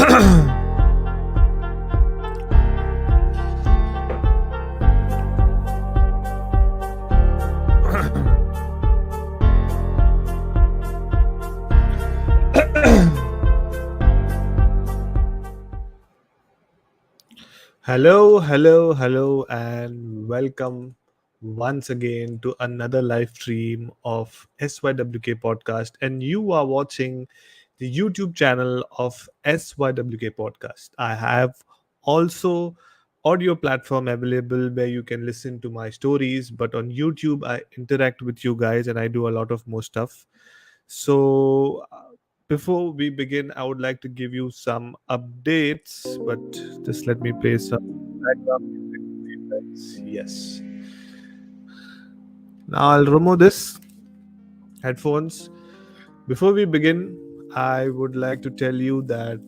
Hello, and welcome once again to another live stream of SYWK podcast. And you are watching the YouTube channel of SYWK podcast. I have also audio platform available where you can listen to my stories, but on YouTube I interact with you guys and I do a lot of more stuff. So before we begin, I would like to give you some updates, but just let me play some background music for you guys. Yes. Now I'll remove this headphones. Before we begin, I would like to tell you that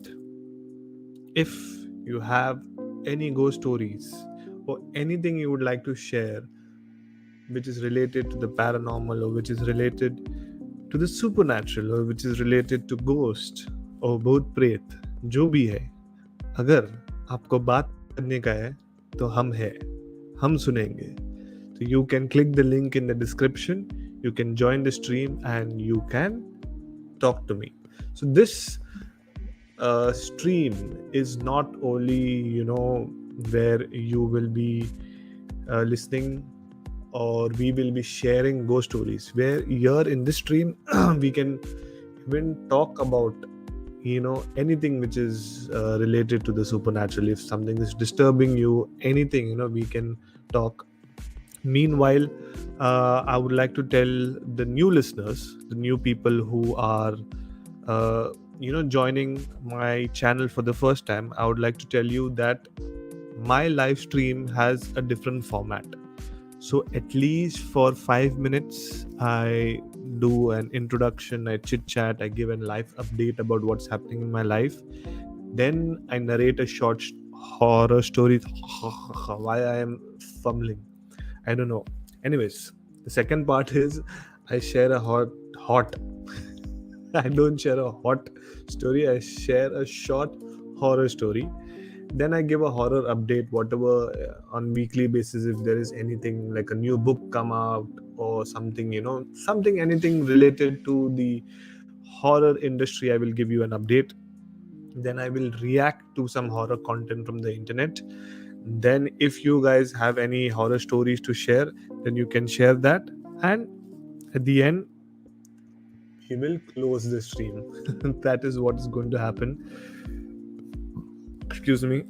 if you have any ghost stories or anything you would like to share which is related to the paranormal or which is related to the supernatural or which is related to ghost or भूत प्रेत जो भी है, अगर आपको बात करने का है तो हम सुनेंगे. So you can click the link in the description, you can join the stream and you can talk to me. So this stream is not only where you will be listening or we will be sharing ghost stories, where here in this stream we can even talk about anything which is related to the supernatural. If something is disturbing you, anything, we can talk. Meanwhile, I would like to tell the new listeners, the new people who are joining my channel for the first time, I would like to tell you that my live stream has a different format. So at least for 5 minutes, I do an introduction, I chit-chat, I give a live update about what's happening in my life. Then I narrate a short horror story. Why I am fumbling, I don't know. Anyways, the second part is I share a hot I don't share a hot story, I share a short horror story. Then I give a horror update, whatever, on weekly basis. If there is anything like a new book come out or something, anything related to the horror industry, I will give you an update. Then I will react to some horror content from the internet. Then if you guys have any horror stories to share, then you can share that. And at the end, he will close the stream. That is what is going to happen. Excuse me.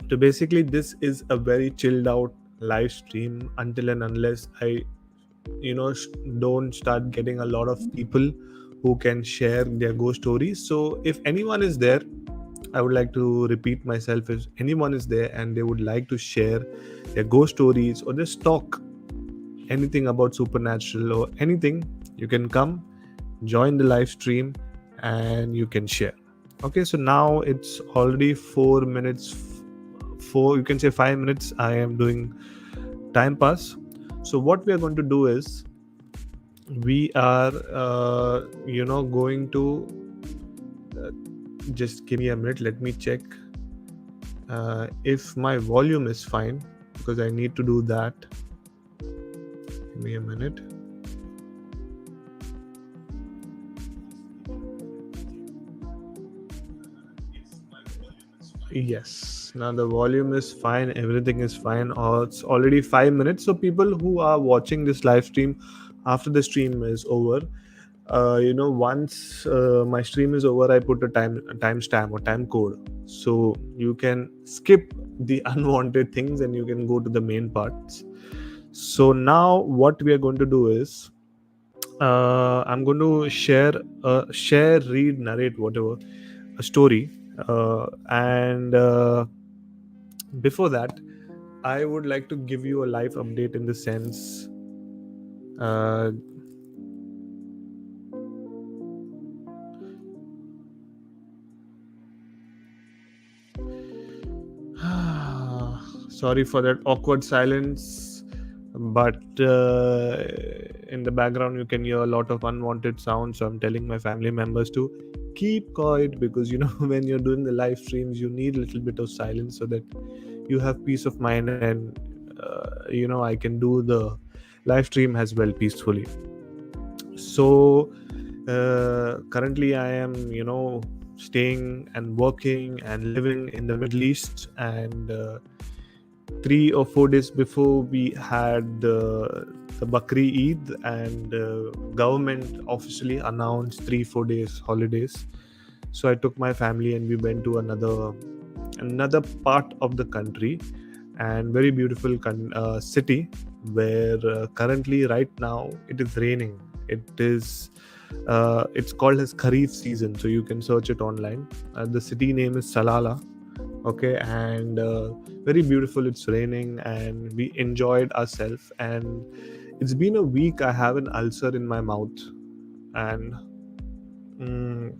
So basically, this is a very chilled out live stream until and unless I, don't start getting a lot of people who can share their ghost stories. So if anyone is there, I would like to repeat myself. If anyone is there and they would like to share their ghost stories or just talk anything about supernatural or anything, you can come, join the live stream, and you can share. Okay, so now it's already 4 minutes. You can say 5 minutes. I am doing time pass. So what we are going to do is we are going to just give me a minute. Let me check if my volume is fine, because I need to do that. Give me a minute. Yes, now the volume is fine, everything is fine. It's already 5 minutes. So people who are watching this live stream after the stream is over, once my stream is over, I put a timestamp or time code, so you can skip the unwanted things and you can go to the main parts. So now what we are going to do is I'm going to share, read, narrate, whatever, a story. And before that, I would like to give you a live update in the sense, sorry for that awkward silence, but in the background you can hear a lot of unwanted sounds, so I'm telling my family members to keep quiet, because when you're doing the live streams, you need a little bit of silence so that you have peace of mind, and I can do the live stream as well peacefully. So currently I am staying and working and living in the Middle East, and 3 or 4 days before we had the Bakri Eid, and government officially announced 3-4 days holidays. So I took my family and we went to another part of the country, and very beautiful city, where currently right now it is raining. It's called as Kharif season, so you can search it online. The city name is Salala. Okay, and very beautiful. It's raining and we enjoyed ourselves, and it's been a week. I have an ulcer in my mouth, and mm,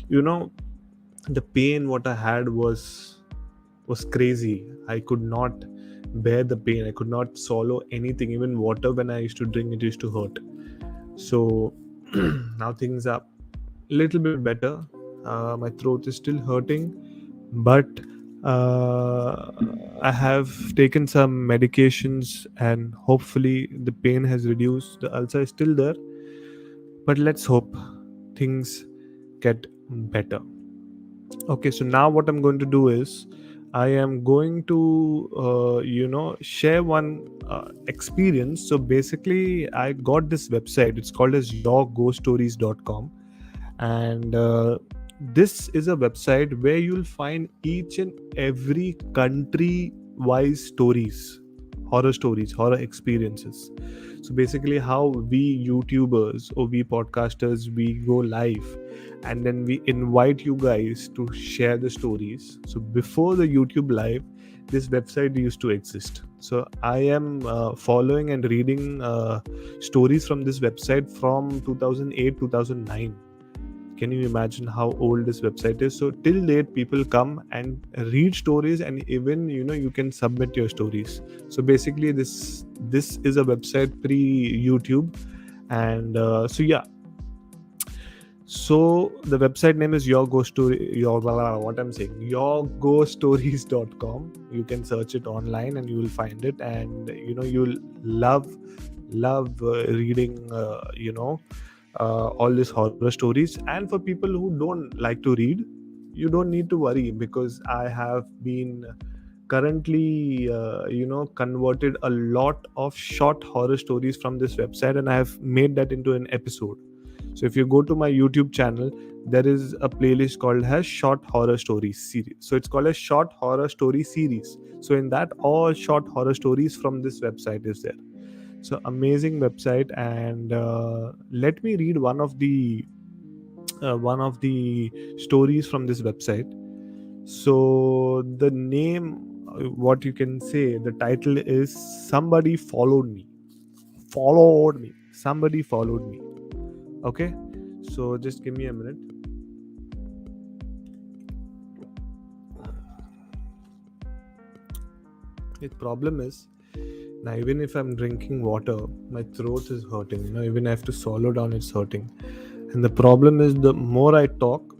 you know the pain what I had was crazy. I could not bear the pain. I could not swallow anything. Even water, when I used to drink, it used to hurt. So now things are a little bit better. My throat is still hurting, but uh, I have taken some medications, and hopefully the pain has reduced. The ulcer is still there, but let's hope things get better. Okay, so now what I'm going to do is I am going to share one experience. So basically, I got this website. It's called as yourghoststories.com, and this is a website where you'll find each and every country wise stories, horror stories, horror experiences. So basically, how we YouTubers or we podcasters, we go live, and then we invite you guys to share the stories. So before the YouTube live, this website used to exist. So I am following and reading stories from this website from 2008 2009. Can you imagine how old this website is? So till date, people come and read stories, and even you can submit your stories. So basically, this is a website pre YouTube, and so yeah. So the website name is your ghost story. What I'm saying, yourghoststories.com. You can search it online and you will find it, and you'll love reading. All these horror stories. And for people who don't like to read, you don't need to worry, because I have been currently converted a lot of short horror stories from this website, and I have made that into an episode. So if you go to my YouTube channel, there is a playlist called as Short Horror Stories series. So it's called a Short Horror Story series. So in that, all short horror stories from this website is there. So amazing website, and let me read one of the stories from this website. So the name, what you can say, the title is Somebody Followed Me. Somebody followed me. Okay, so just give me a minute. The problem is, now even if I'm drinking water, my throat is hurting. Even I have to swallow down, it's hurting. And the problem is, the more I talk,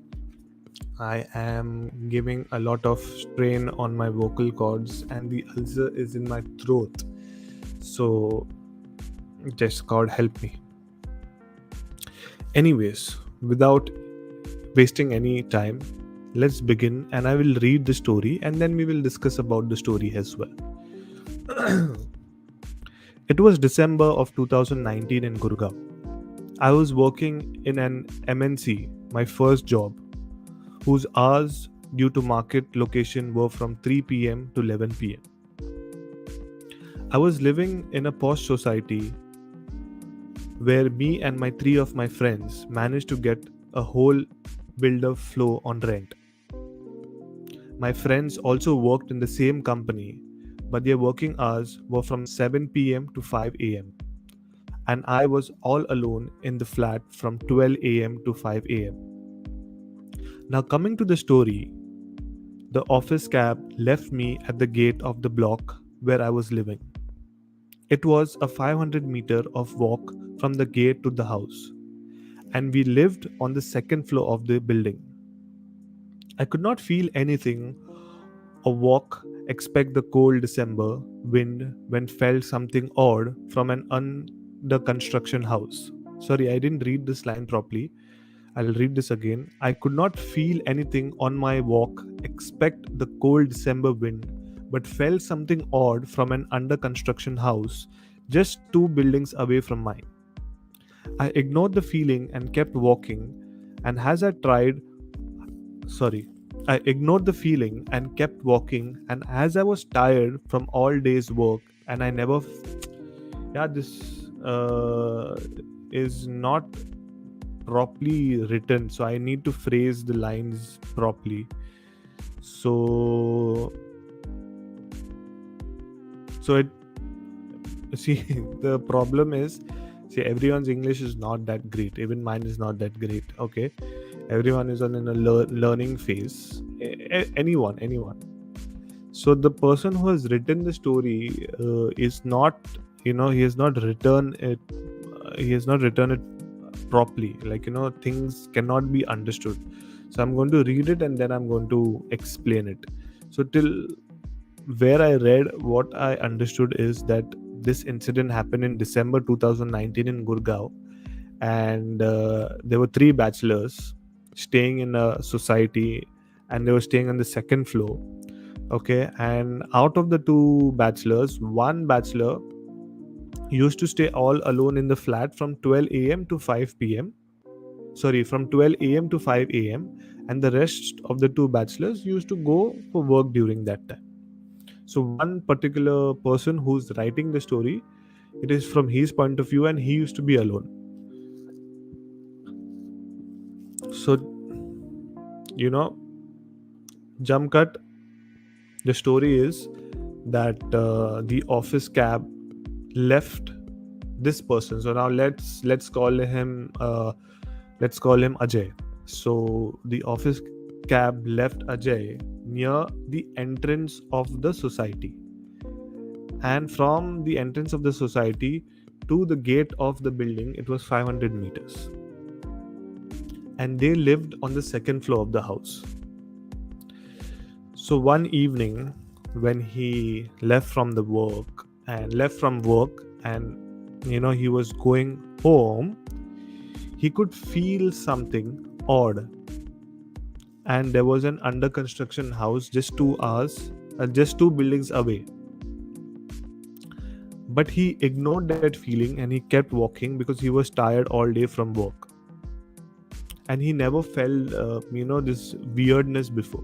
I am giving a lot of strain on my vocal cords, and the ulcer is in my throat. So just God help me. Anyways, without wasting any time, let's begin, and I will read the story, and then we will discuss about the story as well. It was December of 2019 in Gurgaon. I was working in an MNC, my first job, whose hours due to market location were from 3 pm to 11 pm. I was living in a posh society where me and my 3 of my friends managed to get a whole builder floor on rent. My friends also worked in the same company, but their working hours were from 7 pm to 5 am, and I was all alone in the flat from 12 am to 5 am. Now, coming to the story, the office cab left me at the gate of the block where I was living. It was a 500 meter of walk from the gate to the house, and we lived on the second floor of the building. I could not feel anything or walk, expect the cold December wind when felt something odd from an under construction house. Sorry, I didn't read this line properly. I'll read this again. I could not feel anything on my walk, expect the cold December wind, but felt something odd from an under construction house just two buildings away from mine. I ignored the feeling and kept walking, and as I tried, sorry, I ignored the feeling and kept walking, and as I was tired from all day's work, and I never, yeah, this is not properly written, so I need to phrase the lines properly. So it, see, the problem is, see, everyone's English is not that great, even mine is not that great. Okay, everyone is on in a learning phase. Anyone. So the person who has written the story is not, he has not written it. He has not written it properly. Like, things cannot be understood. So I'm going to read it and then I'm going to explain it. So till where I read, what I understood is that this incident happened in December 2019 in Gurgaon, and there were three bachelors staying in a society, and they were staying on the second floor. Okay, and out of the two bachelors, one bachelor used to stay all alone in the flat from 12 a.m. to 5 p.m. Sorry, from 12 a.m. to 5 a.m. And the rest of the two bachelors used to go for work during that time. So one particular person who's writing the story, it is from his point of view, and he used to be alone. So, jump cut. The story is that the office cab left this person. So now let's call him Ajay. So the office cab left Ajay near the entrance of the society, and from the entrance of the society to the gate of the building, it was 500 meters, and they lived on the second floor of the house. So one evening, when he left from work and he was going home, he could feel something odd, and there was an under construction house just 2 buildings away. But he ignored that feeling and he kept walking because he was tired all day from work, and he never felt this weirdness before.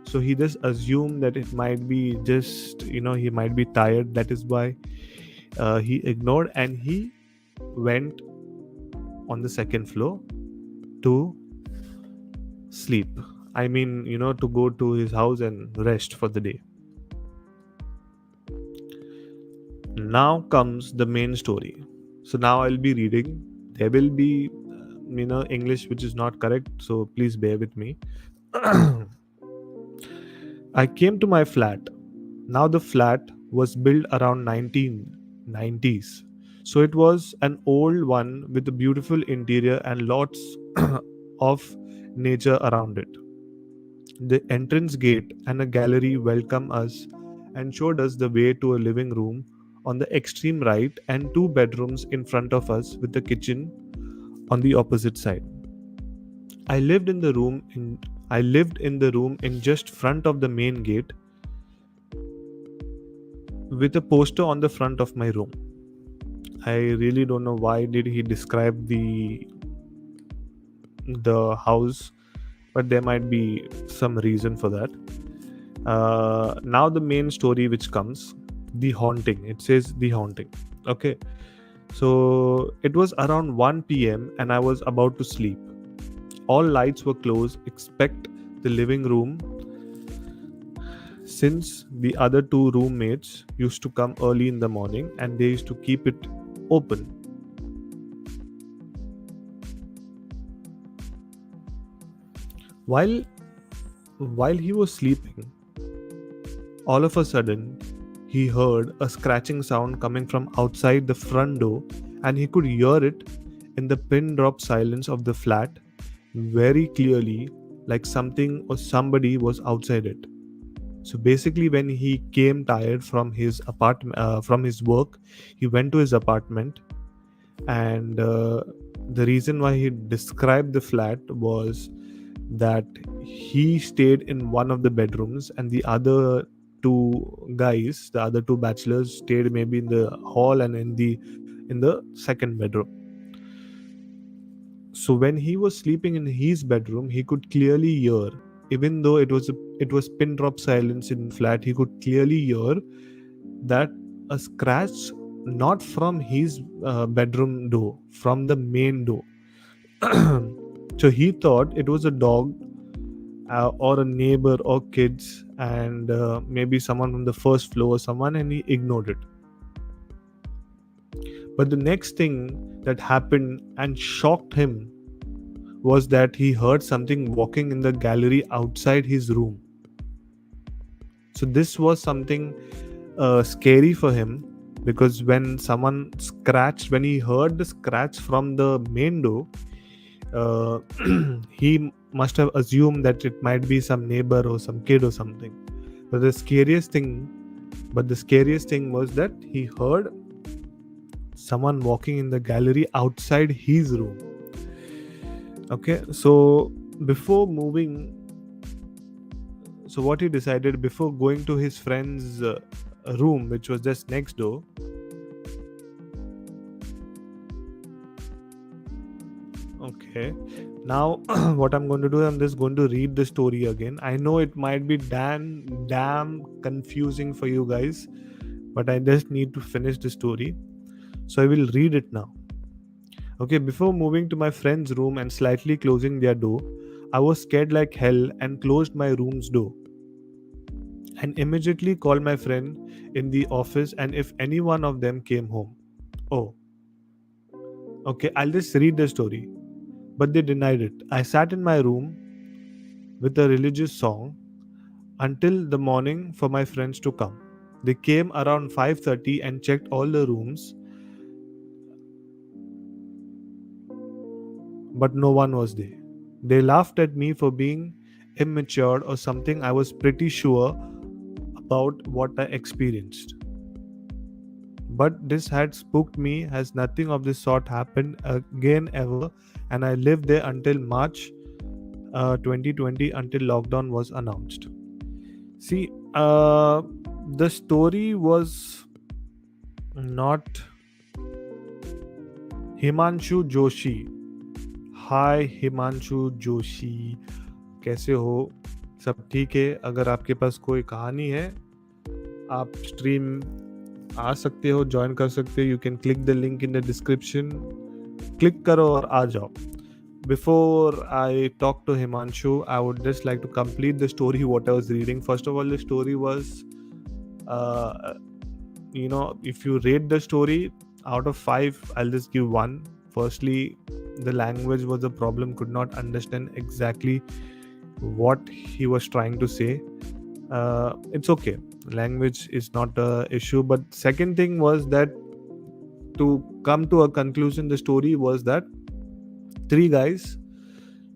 So he just assumed that it might be just he might be tired. That is why he ignored, and he went on the second floor to sleep. I mean, to go to his house and rest for the day. Now comes the main story. So now I'll be reading. There will be English which is not correct, so please bear with me. I came to my flat. Now the flat was built around 1990s. So it was an old one with a beautiful interior and lots of nature around it. The entrance gate and a gallery welcomed us and showed us the way to a living room on the extreme right and 2 bedrooms in front of us with the kitchen on the opposite side. I lived in the room in just front of the main gate with a poster on the front of my room. I really don't know why did he describe the house, but there might be some reason for that. Now the main story which comes, the haunting. It says the haunting. Okay, so it was around 1 p.m. and I was about to sleep. All lights were closed except the living room, since the other 2 roommates used to come early in the morning and they used to keep it open. While he was sleeping, all of a sudden he heard a scratching sound coming from outside the front door, and he could hear it in the pin drop silence of the flat, very clearly, like something or somebody was outside it. So basically, when he came tired from his apartment, from his work, he went to his apartment, and the reason why he described the flat was that he stayed in one of the bedrooms, and the other the other two bachelors, stayed maybe in the hall and in the second bedroom. So when he was sleeping in his bedroom, he could clearly hear, even though it was pin drop silence in the flat, he could clearly hear that a scratch, not from his bedroom door, from the main door. So he thought it was a dog, or a neighbor or kids, and maybe someone from the first floor or someone, and he ignored it. But the next thing that happened and shocked him was that he heard something walking in the gallery outside his room. So this was something scary for him, because when he heard the scratch from the main door, uh, he must have assumed that it might be some neighbor or some kid or something. But the scariest thing was that he heard someone walking in the gallery outside his room. Okay, so before moving, so what he decided, before going to his friend's room, which was just next door, okay, now what I'm going to do, I'm just going to read the story again. I know it might be damn confusing for you guys, but I just need to finish the story, so I will read it now. Okay, before moving to my friend's room and slightly closing their door, I was scared like hell and closed my room's door, and immediately called my friend in the office and if any one of them came home. Oh, okay, I'll just read the story. But they denied it. I sat in my room with a religious song until the morning for my friends to come. They came around 5:30 and checked all the rooms, but no one was there. They laughed at me for being immature or something. I was pretty sure about what I experienced. But this had spooked me, as nothing of this sort happened again ever, and I lived there until March 2020, until lockdown was announced. See, the story was not Himanshu Joshi. हाय हिमांशु जोशी, कैसे हो? सब ठीक है? अगर आपके पास कोई कहानी है, आप स्ट्रीम आ सकते हो, ज्वाइन कर सकते हो. You can click the link in the description. Click करो और आ जाओ. Before I talk to Himanshu, I would just like to complete the story what I was reading. First of all, the story was, if you rate the story out of 5, I'll just give 1. Firstly, the language was a problem, could not understand exactly what he was trying to say. It's okay, language is not a issue. But second thing was that, to come to a conclusion, the story was that 3 guys,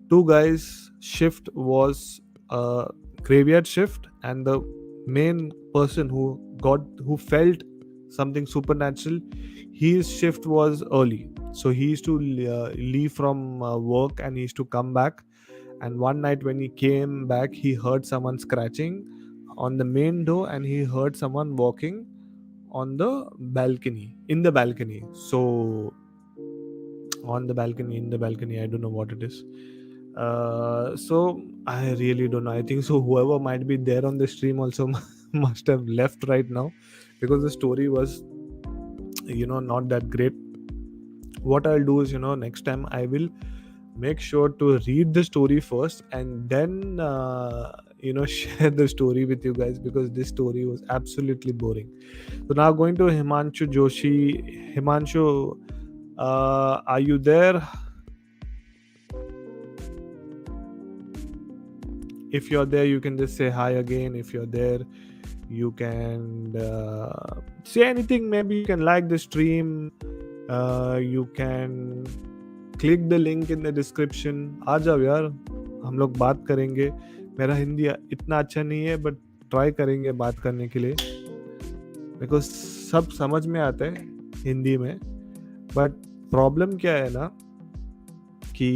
2 guys shift was a graveyard shift, and the main person who felt something supernatural, his shift was early, so he used to leave from work, and he used to come back. And one night when he came back, he heard someone scratching on the main door, and he heard someone walking on the balcony, in the balcony. So on the balcony, in the balcony, I don't know what it is. So I really don't know. I think so whoever might be there on the stream also must have left right now, because the story was not that great. What I'll do is, next time I will make sure to read the story first, and then share the story with you guys, because this story was absolutely boring. So now going to Himanshu Joshi. Himanshu, are you there? If you're there, you can just say hi again. If you're there, you can say anything. Maybe you can like the stream. You can click the link in the description. आ जाओ यार, हम लोग बात करेंगे. मेरा हिंदी इतना अच्छा नहीं है, बट ट्राई करेंगे बात करने के लिए, बिकॉज सब समझ में आता है हिंदी में. बट प्रॉब्लम क्या है ना कि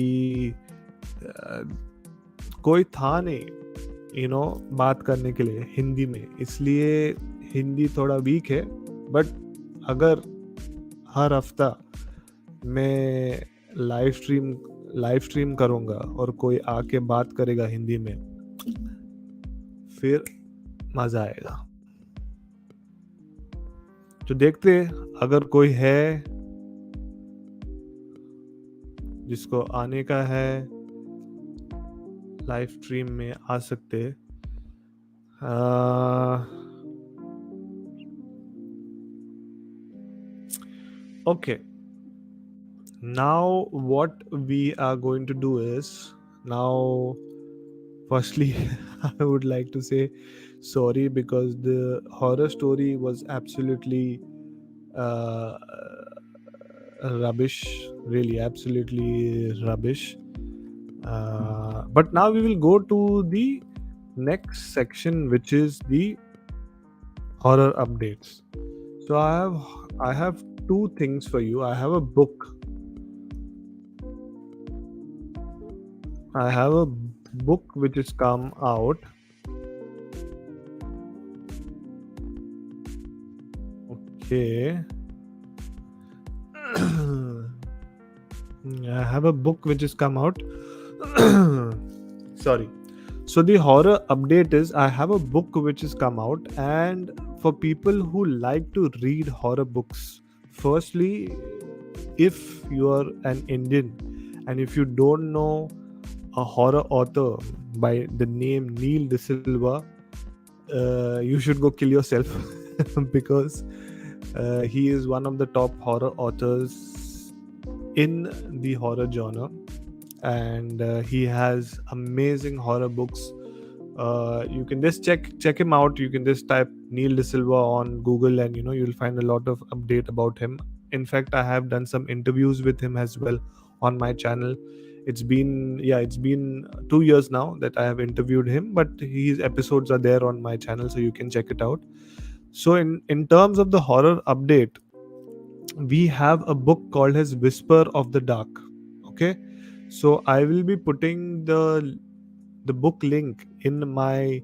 कोई था नहीं बात करने के लिए हिंदी में, इसलिए हिंदी थोड़ा वीक है. बट अगर हर हफ्ता मैं लाइव स्ट्रीम करूँगा और कोई आके बात करेगा हिंदी में, फिर मज़ा आएगा. तो देखते अगर कोई है जिसको आने का है लाइव स्ट्रीम में, आ सकते. Okay. Now what we are going to do is, now firstly I would like to say sorry because the horror story was absolutely uh, rubbish, really absolutely rubbish. But now we will go to the next section, which is the horror updates. So I have two things for you. I have a book. I have a book which has come out. Okay. I have a book which has come out. Sorry. So the horror update is, I have a book which has come out, and for people who like to read horror books, firstly, if you are an Indian and if you don't know a horror author by the name Neil De Silva, you should go kill yourself because he is one of the top horror authors in the horror genre, and he has amazing horror books. You can just check him out. You can just type Neil De Silva on Google, and you'll find a lot of update about him. In fact, I have done some interviews with him as well on my channel. It's been 2 years now that I have interviewed him, but his episodes are there on my channel, so you can check it out. So in terms of the horror update, we have a book called as Whisper of the Dark. Okay, so I will be putting the book link in my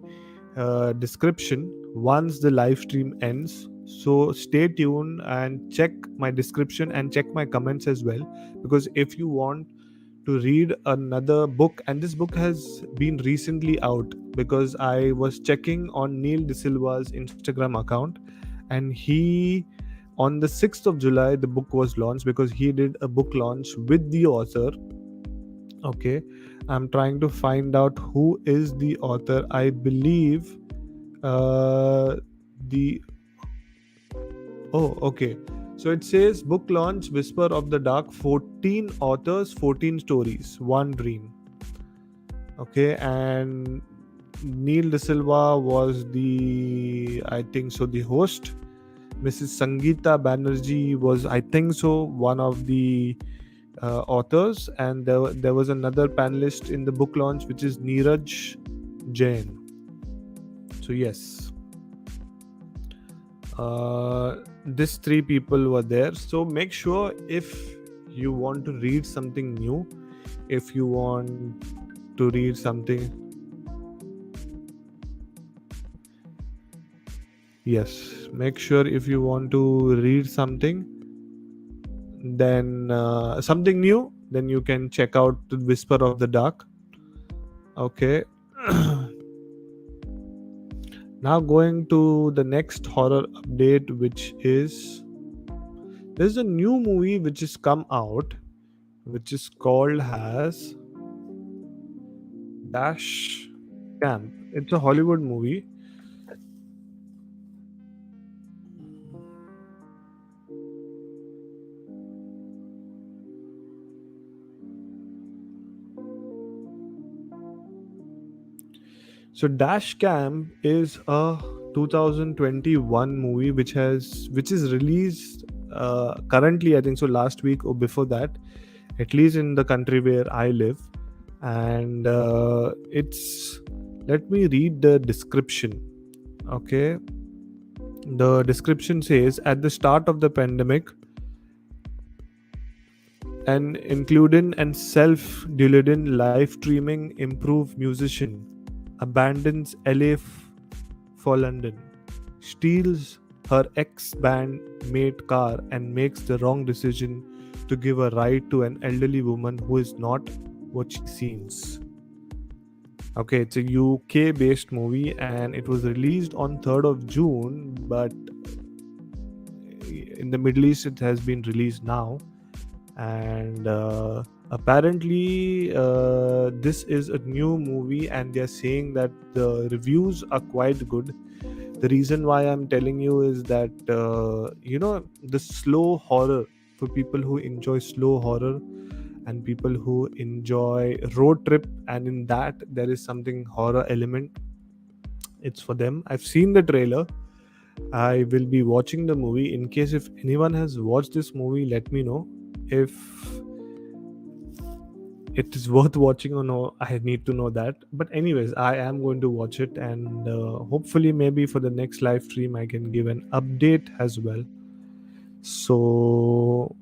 description once the live stream ends. So stay tuned and check my description and check my comments as well, because if you want to read another book, and this book has been recently out, because I was checking on Neil De Silva's Instagram account, and he, on the 6th of July, the book was launched, because he did a book launch with the author. Okay, I'm trying to find out who is the author. I believe okay. So it says book launch, Whisper of the Dark, 14 authors, 14 stories, one dream. Okay, and Neil De Silva was the host. Mrs. Sangeeta Banerjee was, I think so, one of the authors, and there was another panelist in the book launch, which is Neeraj Jain. So yes, these three people were there. So make sure, if you want to read something new, if you want to read something, yes, make sure if you want to read something, then something new, then you can check out the Whisper of the Dark. Okay. Now going to the next horror update, which is, there's a new movie which has come out, which is called as Dash Camp. It's a Hollywood movie. So Dash Camp is a 2021 movie which is released currently, I think so, last week or before that, at least in the country where I live. And it's, let me read the description. Okay, the description says, at the start of the pandemic, an including and self-deluding live streaming improve musician abandons LA for London, steals her ex-band mate car and makes the wrong decision to give a ride to an elderly woman who is not what she seems. Okay, it's a UK based movie and it was released on 3rd of June, but in the Middle East it has been released now. And apparently this is a new movie and they're saying that the reviews are quite good. The reason why I'm telling you is that the slow horror, for people who enjoy slow horror and people who enjoy road trip, and in that there is something horror element, it's for them. I've seen the trailer. I will be watching the movie. In case if anyone has watched this movie, let me know if it is worth watching or no. I need to know that. But anyways, I am going to watch it, and hopefully maybe for the next live stream I can give an update as well. So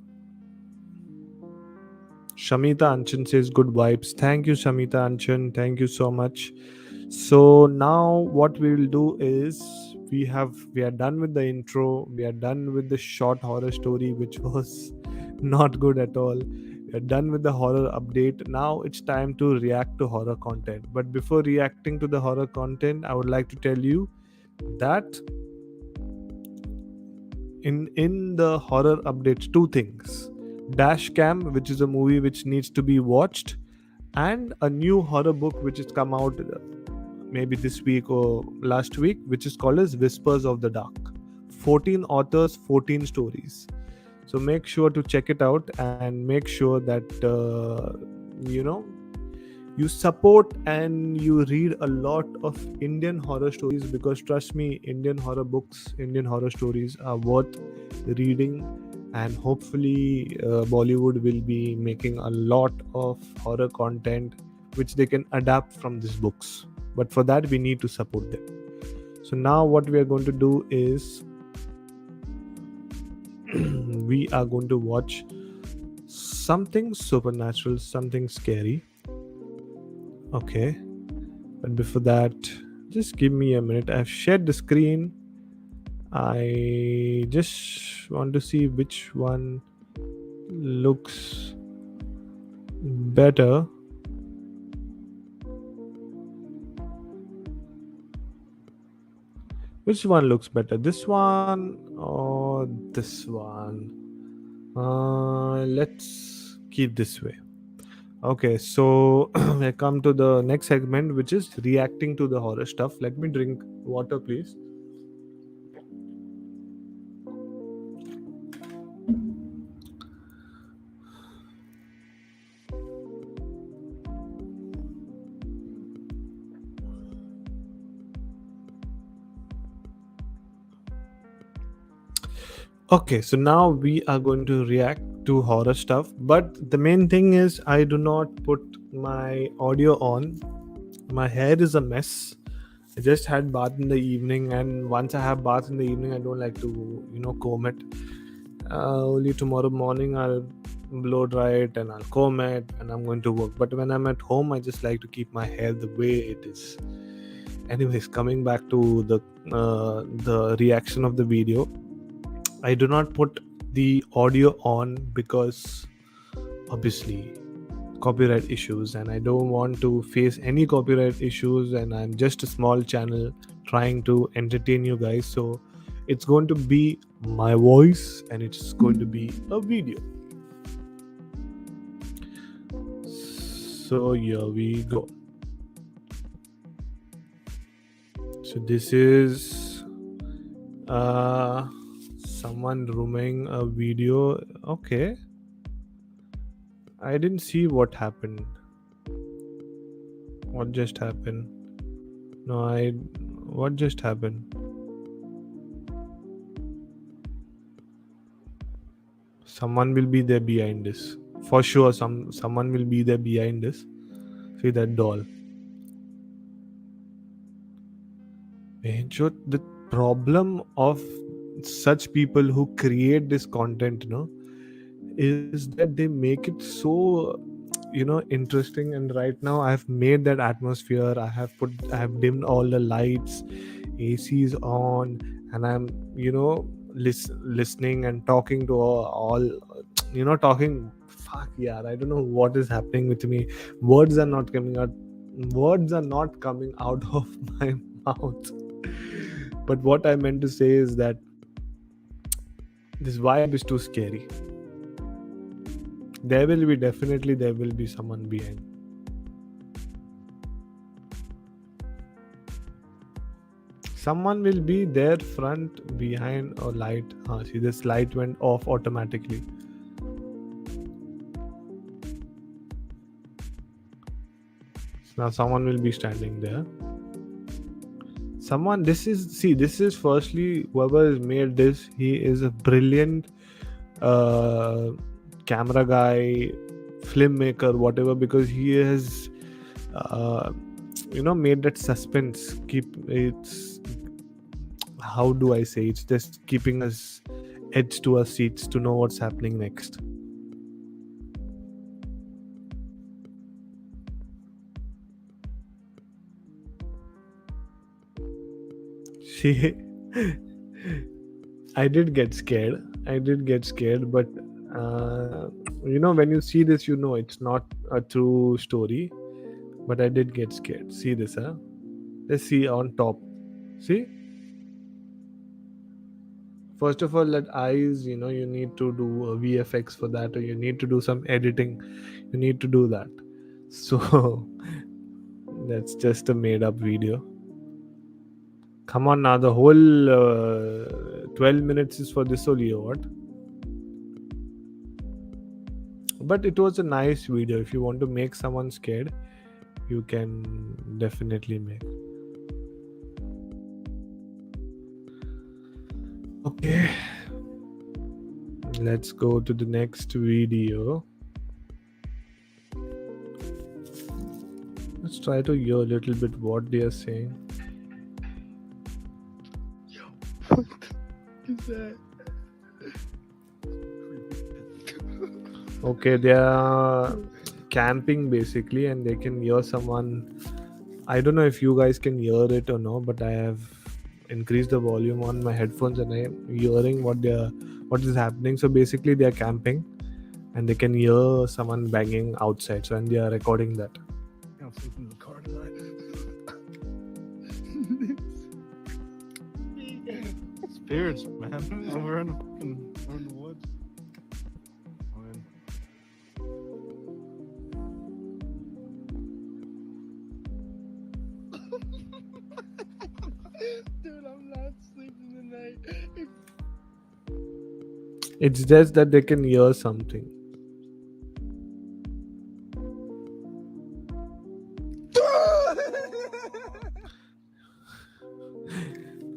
Shamita Anchan says good vibes. Thank you, Shamita Anchan. Thank you so much. So now what we will do is we are done with the intro. We are done with the short horror story, which was not good at all. We are done with the horror update. Now it's time to react to horror content. But before reacting to the horror content, I would like to tell you that in the horror updates, two things: Dash Cam, which is a movie which needs to be watched, and a new horror book which has come out maybe this week or last week, which is called as Whispers of the Dark. 14 authors, 14 stories. So make sure to check it out and make sure that you support and you read a lot of Indian horror stories, because trust me, Indian horror books, Indian horror stories are worth reading. And hopefully Bollywood will be making a lot of horror content which they can adapt from these books, but for that we need to support them. So now what we are going to do is we are going to watch something supernatural, something scary. Okay, but before that, just give me a minute. I've shared the screen. I just want to see which one looks better. Which one looks better? This one or this one? Let's keep this way. Okay, so I come to the next segment, which is reacting to the horror stuff. Let me drink water, please. Okay, so now we are going to react to horror stuff, but the main thing is I do not put my audio on. My hair is a mess. I just had bath in the evening, and once I have bath in the evening, I don't like to comb it. Only tomorrow morning I'll blow dry it and I'll comb it and I'm going to work. But when I'm at home, I just like to keep my hair the way it is. Anyways, coming back to the reaction of the video, I do not put the audio on because obviously copyright issues, and I don't want to face any copyright issues, and I'm just a small channel trying to entertain you guys. So it's going to be my voice and it's going to be a video. So here we go. So this is someone rooming a video. Okay, I didn't see what happened. What just happened? What just happened? Someone will be there behind this. For sure, someone will be there behind this. See that doll. The problem of such people who create this content, is that they make it so interesting. And right now I have made that atmosphere. I have dimmed all the lights, ACs on, and I'm listening and talking to all talking. Fuck, yeah, I don't know what is happening with me. Words are not coming out. Words are not coming out of my mouth. But what I meant to say is that this vibe is too scary. There will be someone behind. Someone will be there, front, behind, or light. See, this light went off automatically. So now someone will be standing there. This is firstly, whoever has made this, he is a brilliant camera guy, filmmaker, whatever, because he has made that suspense. How do I say, it's just keeping us edge to our seats to know what's happening next. I did get scared, but when you see this, it's not a true story, but I did get scared. See this, huh? Let's see on top. See, first of all, that eyes, you need to do a VFX for that, or you need to do some editing. You need to do that. So that's just a made up video. Come on now, the whole 12 minutes is for this only, or what? But it was a nice video. If you want to make someone scared, you can definitely make. Okay, let's go to the next video. Let's try to hear a little bit what they are saying. What is that? Okay, they are camping basically, and they can hear someone. I don't know if you guys can hear it or no, but I have increased the volume on my headphones and I am hearing what is happening. So basically they are camping and they can hear someone banging outside, so and they are recording that. I'm sleeping in the car tonight. Spirits, man. We're in the woods. Dude, I'm not sleeping tonight. It's just that they can hear something.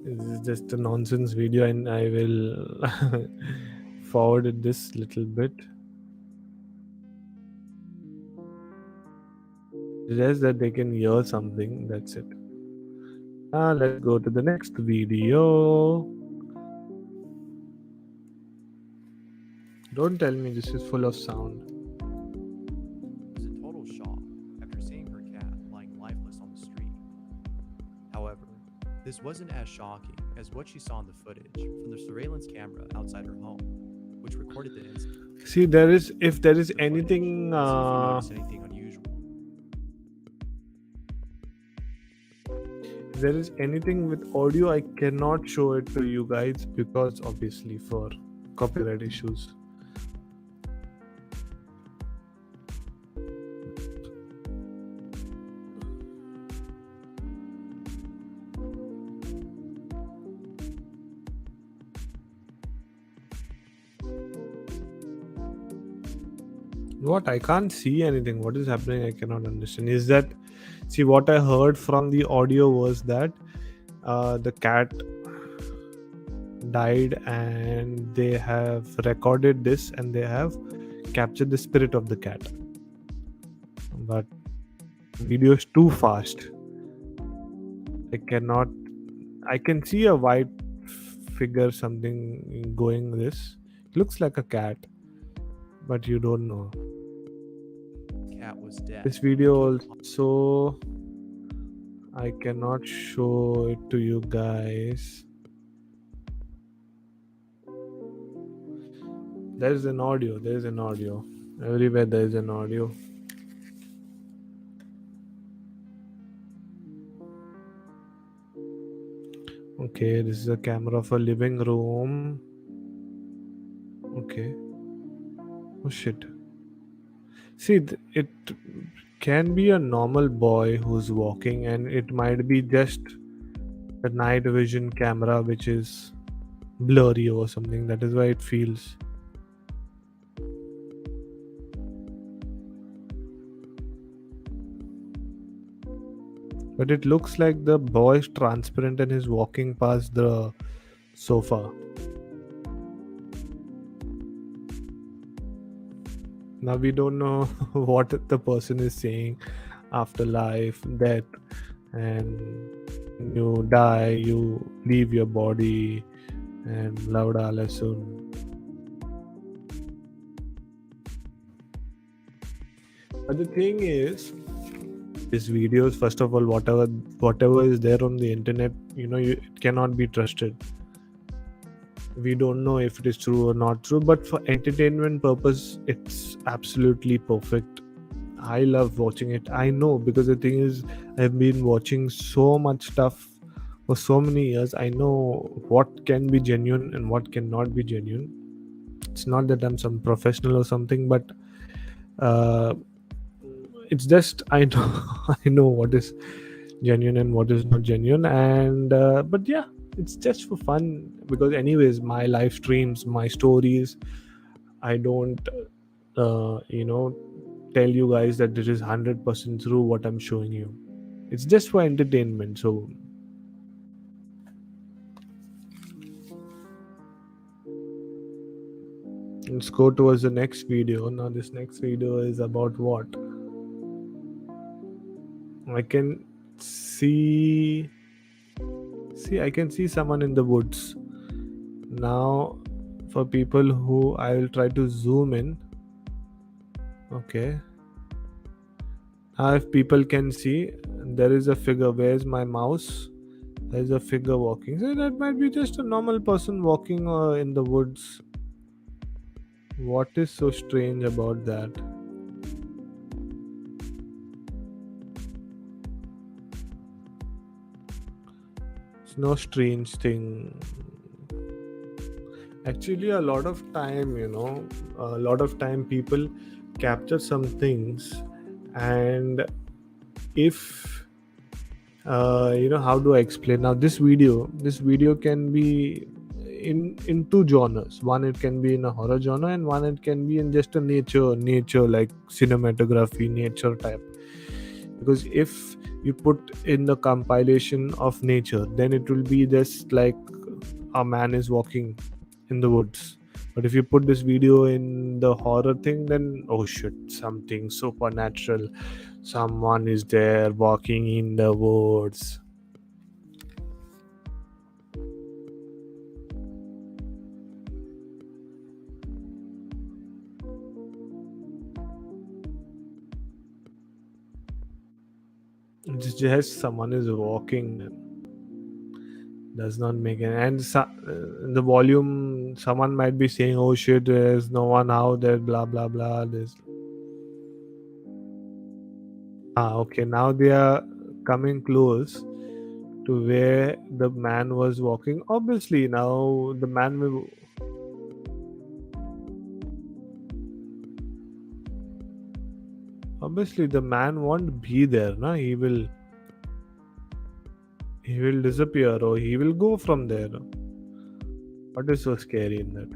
This is just a nonsense video, and I will forward it this little bit. Just that they can hear something, that's it. Let's go to the next video. Don't tell me this is full of sound. Was in total shock after seeing her cat lying lifeless on the street. However, this wasn't as shocking as what she saw in the footage from the surveillance camera outside her home, which recorded the incident. See, if there is anything anything unusual. if there is anything with audio, I cannot show it to you guys because obviously for copyright issues. What? I can't see anything. What is happening? I cannot understand. Is that, see, what I heard from the audio was that the cat died and they have recorded this and they have capture the spirit of the cat. But video is too fast. I can see a white figure, something going this. It looks like a cat, but you don't know. Cat was dead. This video also, I cannot show it to you guys. There's an audio. Everywhere there is an audio. Okay, this is a camera of a living room. Okay. Oh shit. See, it can be a normal boy who's walking, and it might be just the night vision camera which is blurry or something. That is why it feels. But it looks like the boy is transparent and is walking past the sofa. Now we don't know what the person is saying after life, death, and you die, you leave your body, and lauda lesson. But the thing is, these videos, first of all, whatever is there on the internet, it cannot be trusted. We don't know if it is true or not true, but for entertainment purpose, it's absolutely perfect. I love watching it. I know, because the thing is, I've been watching so much stuff for so many years. I know what can be genuine and what cannot be genuine. It's not that I'm some professional or something, but it's just I know I know what is genuine and what is not genuine, and but yeah, it's just for fun, because anyways, my live streams, my stories, I don't tell you guys that this is 100% true what I'm showing you. It's just for entertainment. So let's go towards the next video. Now this next video is about what? I can see I can see someone in the woods. Now for people who, I will try to zoom in. Okay, now if people can see, there is a figure. Where's my mouse? There's a figure walking, so that might be just a normal person walking in the woods. What is so strange about that? It's no strange thing. Actually, a lot of time people capture some things, and if how do I explain? Now this video can be in two genres. One, it can be in a horror genre, and one, it can be in just a nature like cinematography, nature type. Because if you put in the compilation of nature, then it will be just like a man is walking in the woods. But if you put this video in the horror thing, then oh shit, something supernatural, someone is there walking in the woods. It's just someone is walking. Does not make it. And the volume, someone might be saying, oh shit, there's no one out there, blah blah blah. This. Okay, now they are coming close to where the man was walking. Obviously, now the man will. Obviously, the man won't be there. No, he will disappear, or he will go from there. What is so scary in that?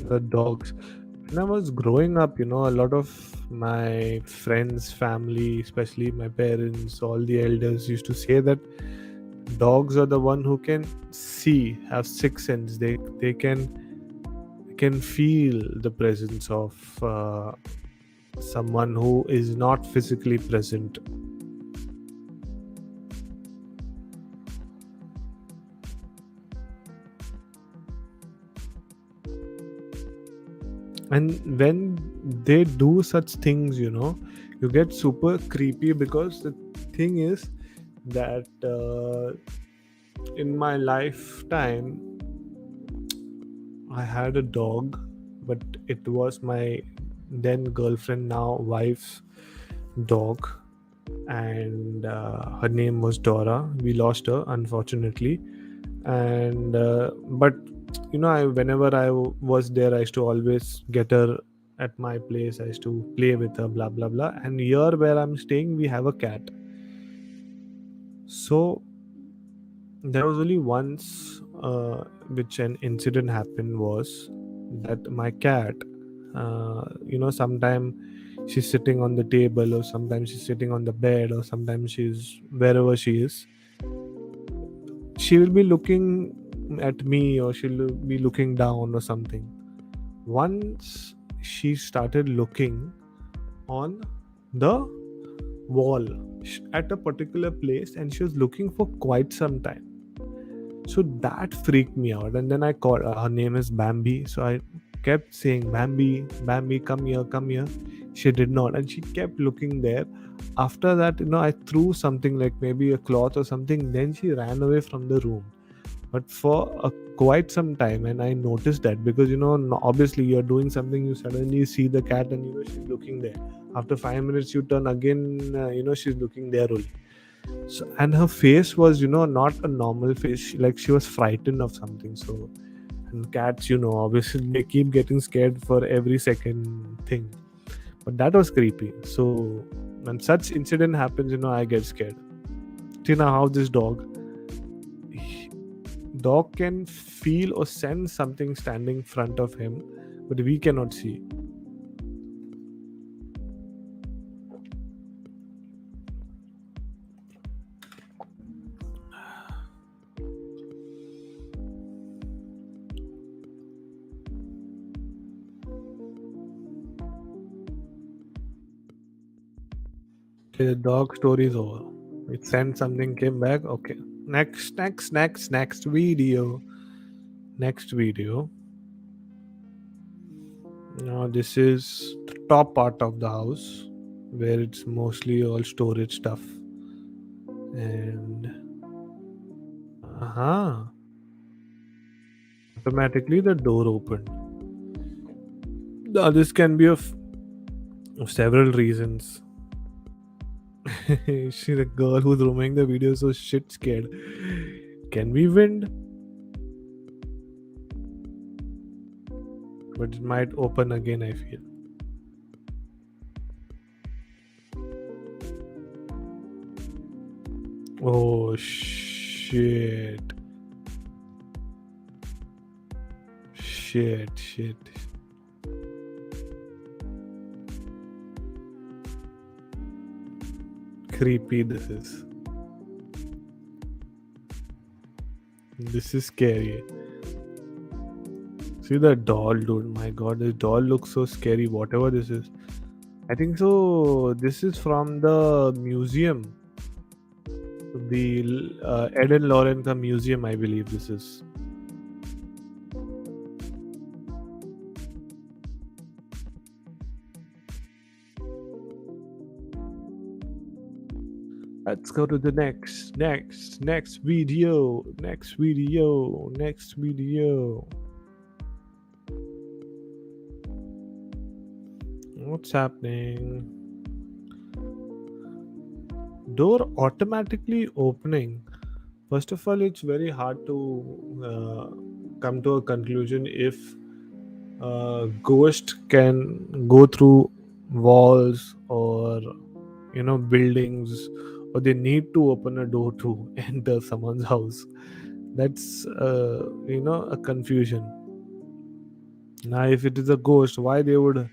The dogs. When I was growing up, a lot of my friends, family, especially my parents, all the elders used to say that dogs are the one who can see, have sixth sense. They can feel the presence of someone who is not physically present. And when they do such things, you get super creepy, because the thing is that in my lifetime I had a dog, but it was my then girlfriend, now wife's dog, and her name was Dora. We lost her, unfortunately. And but whenever was there, I used to always get her at my place. I used to play with her, blah blah blah. And here where I'm staying, we have a cat. So there was only once which an incident happened, was that my cat, sometime she's sitting on the table, or sometimes she's sitting on the bed, or sometimes she's wherever she is, she will be looking at me, or she'll be looking down or something. Once she started looking on the wall at a particular place, and she was looking for quite some time. So that freaked me out. And then I called, her name is Bambi. So I kept saying, Bambi, Bambi, come here, come here. She did not. And she kept looking there. After that, I threw something like maybe a cloth or something. Then she ran away from the room. But for quite some time, and I noticed that, because obviously you're doing something, you suddenly see the cat, and she's looking there. After 5 minutes, you turn again, she's looking there only. So, and her face was not a normal face. Like she was frightened of something. So, and cats, obviously they keep getting scared for every second thing. But that was creepy. So when such incident happens, I get scared. See now how this dog can feel or sense something standing in front of him, but we cannot see. Okay, the dog story is over. It sent something, came back. Okay. Next video. Next video. Now this is the top part of the house, where it's mostly all storage stuff. And automatically the door opened. Now this can be of several reasons. She's the girl who's roaming the video, so shit scared. Can be wind, but it might open again, I feel. Oh shit. Shit. Creepy this is. This is scary. See the doll, dude. My god, this doll looks so scary. Whatever this is. I think so. This is from the museum. The Ed and Lauren museum, I believe this is. Let's go to the next video. Next video. What's happening? Door automatically opening. First of all, it's very hard to come to a conclusion if a ghost can go through walls or buildings, or they need to open a door to enter someone's house. That's a confusion. Now, if it is a ghost, why they would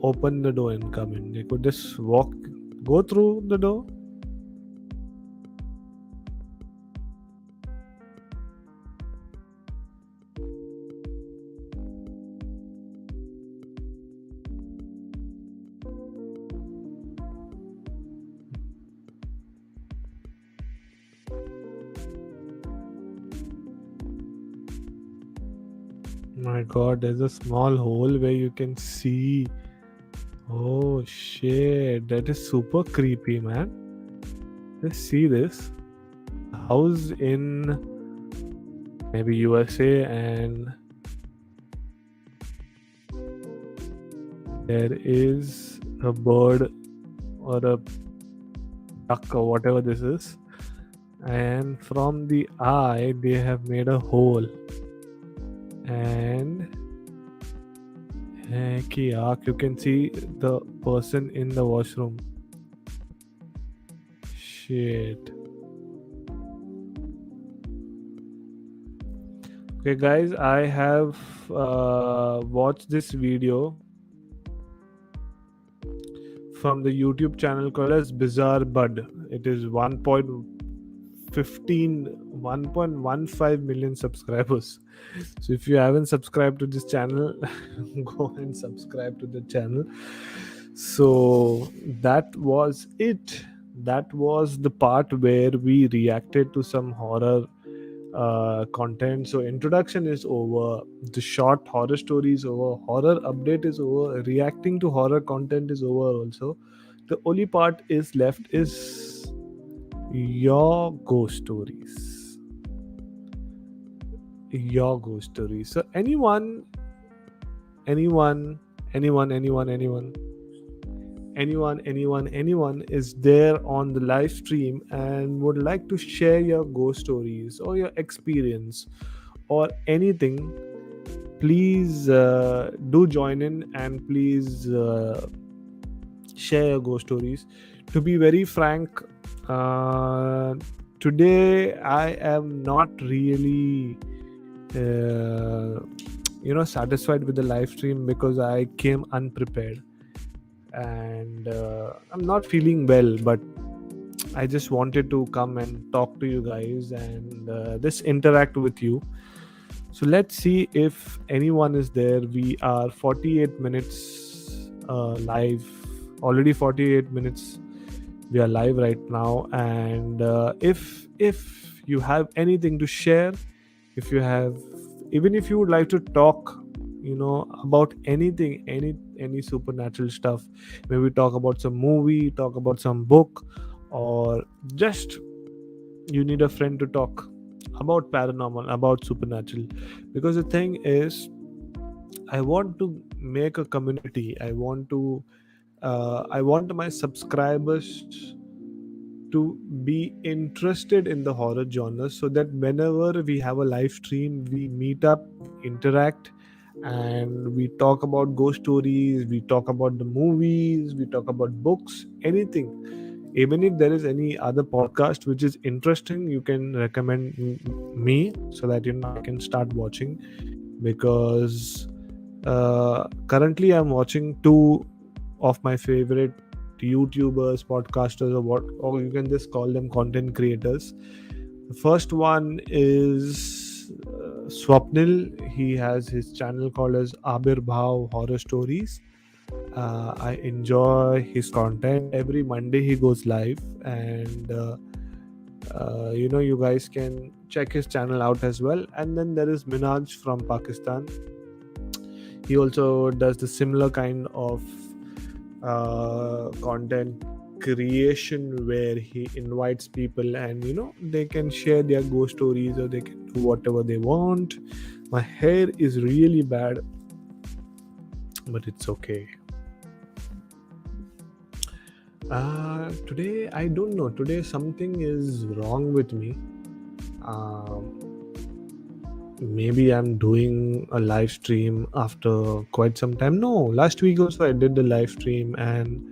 open the door and come in? They could just go through the door. My God, there's a small hole where you can see. Oh shit, that is super creepy, man. Just see this house in maybe USA, and there is a bird or a duck or whatever this is, and from the eye they have made a hole, and you can see the person in the washroom. Shit. Okay, guys, I have watched this video from the YouTube channel called as Bizarre Bud. It is 1.15 million subscribers. So if you haven't subscribed to this channel, go and subscribe to the channel. So that was it. That was the part where we reacted to some horror content. So introduction is over, the short horror story is over, horror update is over, reacting to horror content is over also. The only part is left is your ghost stories. Your ghost stories. So anyone is there on the live stream and would like to share your ghost stories or your experience or anything, please do join in, and please share your ghost stories. To be very frank, today I am not really satisfied with the live stream because I came unprepared, and I'm not feeling well, but I just wanted to come and talk to you guys and just interact with you. So let's see if anyone is there. We are 48 minutes live, already 48 minutes we are live right now, and if you have anything to share, if you have, even if you would like to talk about anything, any supernatural stuff, maybe talk about some movie, talk about some book, or just you need a friend to talk about paranormal, about supernatural. Because the thing is, I want to make a community. I want my subscribers to be interested in the horror genre, so that whenever we have a live stream, we meet up, interact, and we talk about ghost stories, we talk about the movies, we talk about books, anything. Even if there is any other podcast which is interesting, you can recommend me, so that I can start watching. Because currently I'm watching two of my favorite YouTubers, podcasters, or you can just call them content creators. The first one is Swapnil. He has his channel called as Abirbhav Horror Stories. I enjoy his content. Every Monday he goes live, and you guys can check his channel out as well. And then there is Minaj from Pakistan. He also does the similar kind of content creation, where he invites people, and they can share their ghost stories, or they can do whatever they want. My hair is really bad, but it's okay. Today I don't know, today something is wrong with me. Maybe I'm doing a live stream after quite some time. No, last week also I did the live stream, and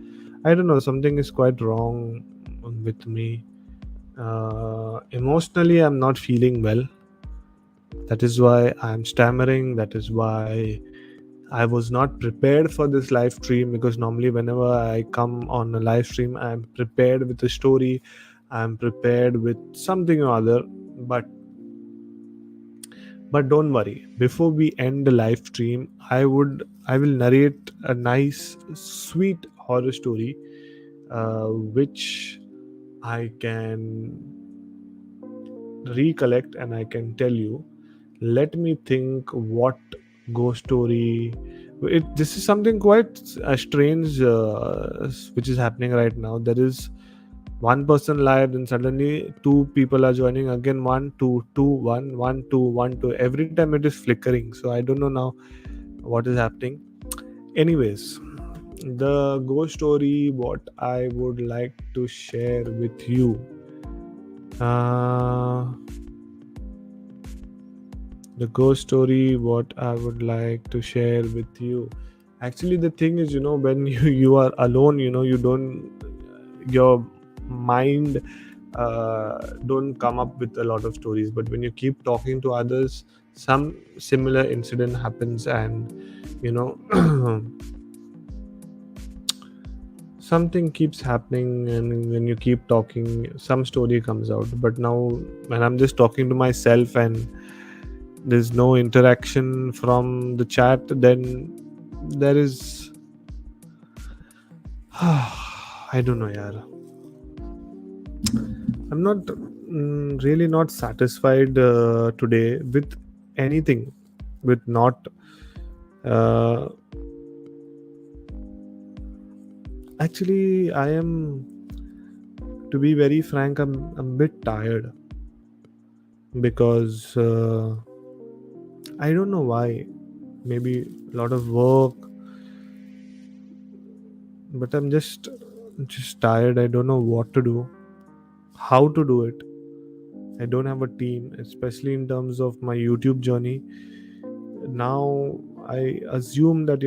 I don't know, something is quite wrong with me. Emotionally I'm not feeling well. That is why I'm stammering. That is why I was not prepared for this live stream, because normally whenever I come on a live stream, I'm prepared with a story, I'm prepared with something or other. But don't worry. Before we end the live stream, I will narrate a nice, sweet horror story, which I can recollect and I can tell you. Let me think what ghost story. This is something quite strange, which is happening right now. There is one person live, and suddenly two people are joining again. One, two, two, one, one, two, one, two. Every time it is flickering. So I don't know now what is happening. Anyways, the ghost story what I would like to share with you. Uh, the ghost story what I would like to share with you. Actually, the thing is, when you are alone, you don't, your mind don't come up with a lot of stories. But when you keep talking to others, some similar incident happens, and something keeps happening, and when you keep talking, some story comes out. But now, when I'm just talking to myself and there's no interaction from the chat, then there is I don't know, yeah. I'm not really not satisfied today with anything, with not uh, actually I am, to be very frank, I'm a bit tired, because I don't know why. Maybe a lot of work, but I'm just tired. I don't know what to do, how to do it. I don't have a team, especially in terms of my YouTube journey. Now I assume that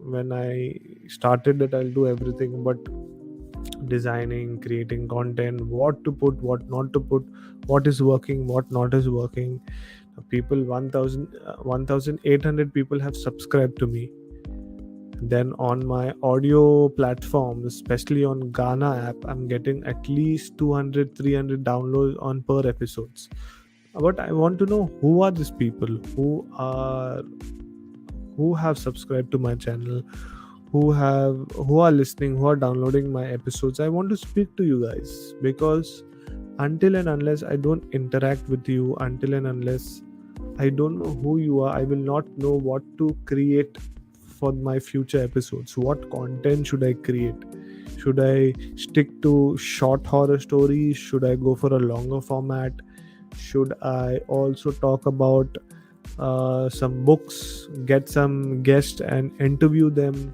when I started that I'll do everything, but designing, creating content, what to put, what not to put, what is working, what not is working. People 1800 people have subscribed to me. Then on my audio platform, especially on Ghana app, I'm getting at least 200 300 downloads on per episodes. But I want to know, who are these people who have subscribed to my channel, who are listening, who are downloading my episodes. I want to speak to you guys, because until and unless I don't interact with you, until and unless I don't know who you are, I will not know what to create for my future episodes. What content should I create? Should I stick to short horror stories? Should I go for a longer format? Should I also talk about some books, get some guests and interview them?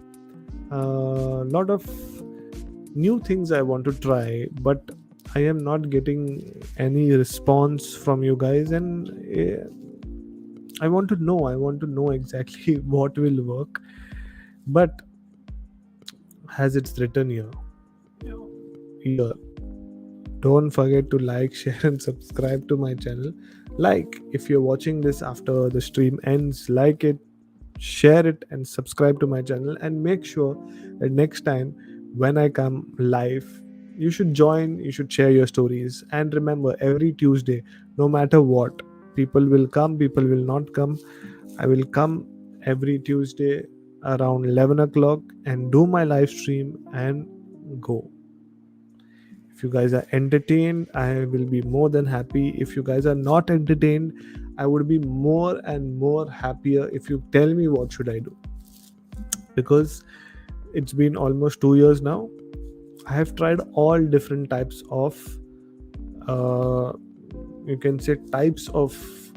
A lot of new things I want to try, but I am not getting any response from you guys, and I want to know exactly what will work. But as it's written here, don't forget to like, share and subscribe to my channel. Like, if you're watching this after the stream ends, like it, share it and subscribe to my channel, and make sure that next time when I come live, you should join, you should share your stories. And remember, every Tuesday, no matter what, people will come, people will not come, I will come every Tuesday around 11 o'clock and do my live stream and go. If you guys are entertained, I will be more than happy. If you guys are not entertained, I would be more and more happier if you tell me what should I do. Because it's been almost 2 years now. I have tried all different types of you can say types of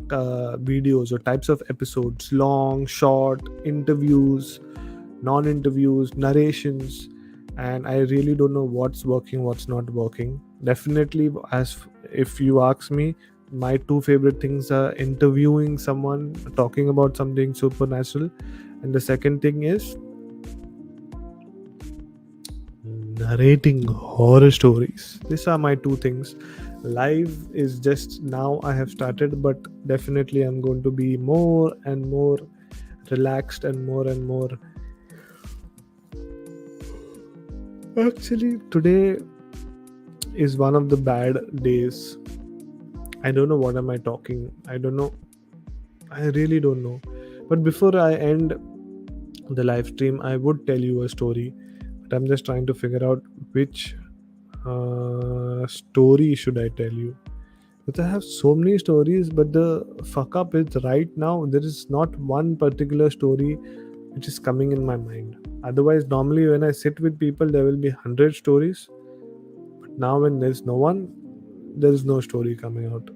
videos or types of episodes: long, short, interviews, non-interviews, narrations. And I really don't know what's working, what's not working. Definitely, as if you ask me, my two favorite things are interviewing someone talking about something supernatural, and the second thing is narrating horror stories. These are my two things. Live is just now I have started, but definitely I'm going to be more and more relaxed and more. Actually, today is one of the bad days. I don't know what am I talking. I don't know. I really don't know. But before I end the live stream, I would tell you a story. But I'm just trying to figure out which story should I tell you. But I have so many stories, but the fuck up is right now there is not one particular story which is coming in my mind. Otherwise, normally when I sit with people, there will be 100 stories. But now when there's no one, there is no story coming out.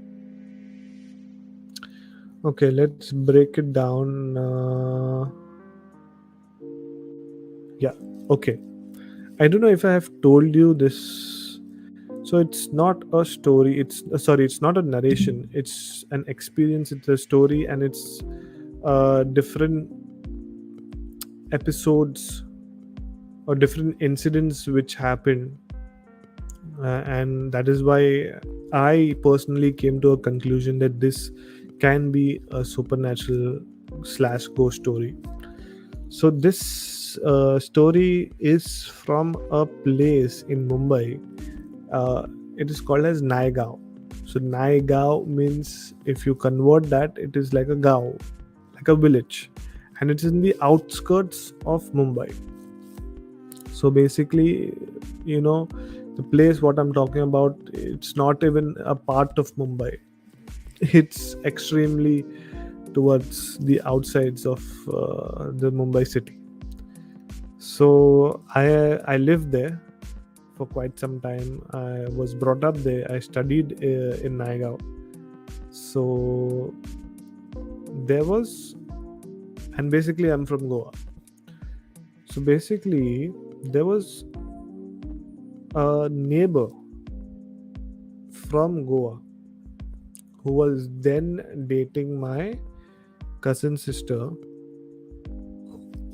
Okay, let's break it down. Yeah, okay. I don't know if I have told you this. So it's not a story. It's not a narration. It's an experience. It's a story, and it's different episodes or different incidents which happen, and that is why I personally came to a conclusion that this can be a supernatural slash ghost story. So this story is from a place in Mumbai. It is called as Naigaon. So Naigaon means, if you convert that, it is like a gaon, like a village, and it's in the outskirts of Mumbai. So basically, the place what I'm talking about, it's not even a part of Mumbai. It's extremely towards the outsides of the Mumbai city. So I lived there for quite some time. I was brought up there. I studied in Naigaon. So there was, and basically I'm from Goa. So basically there was a neighbor from Goa who was then dating my cousin sister,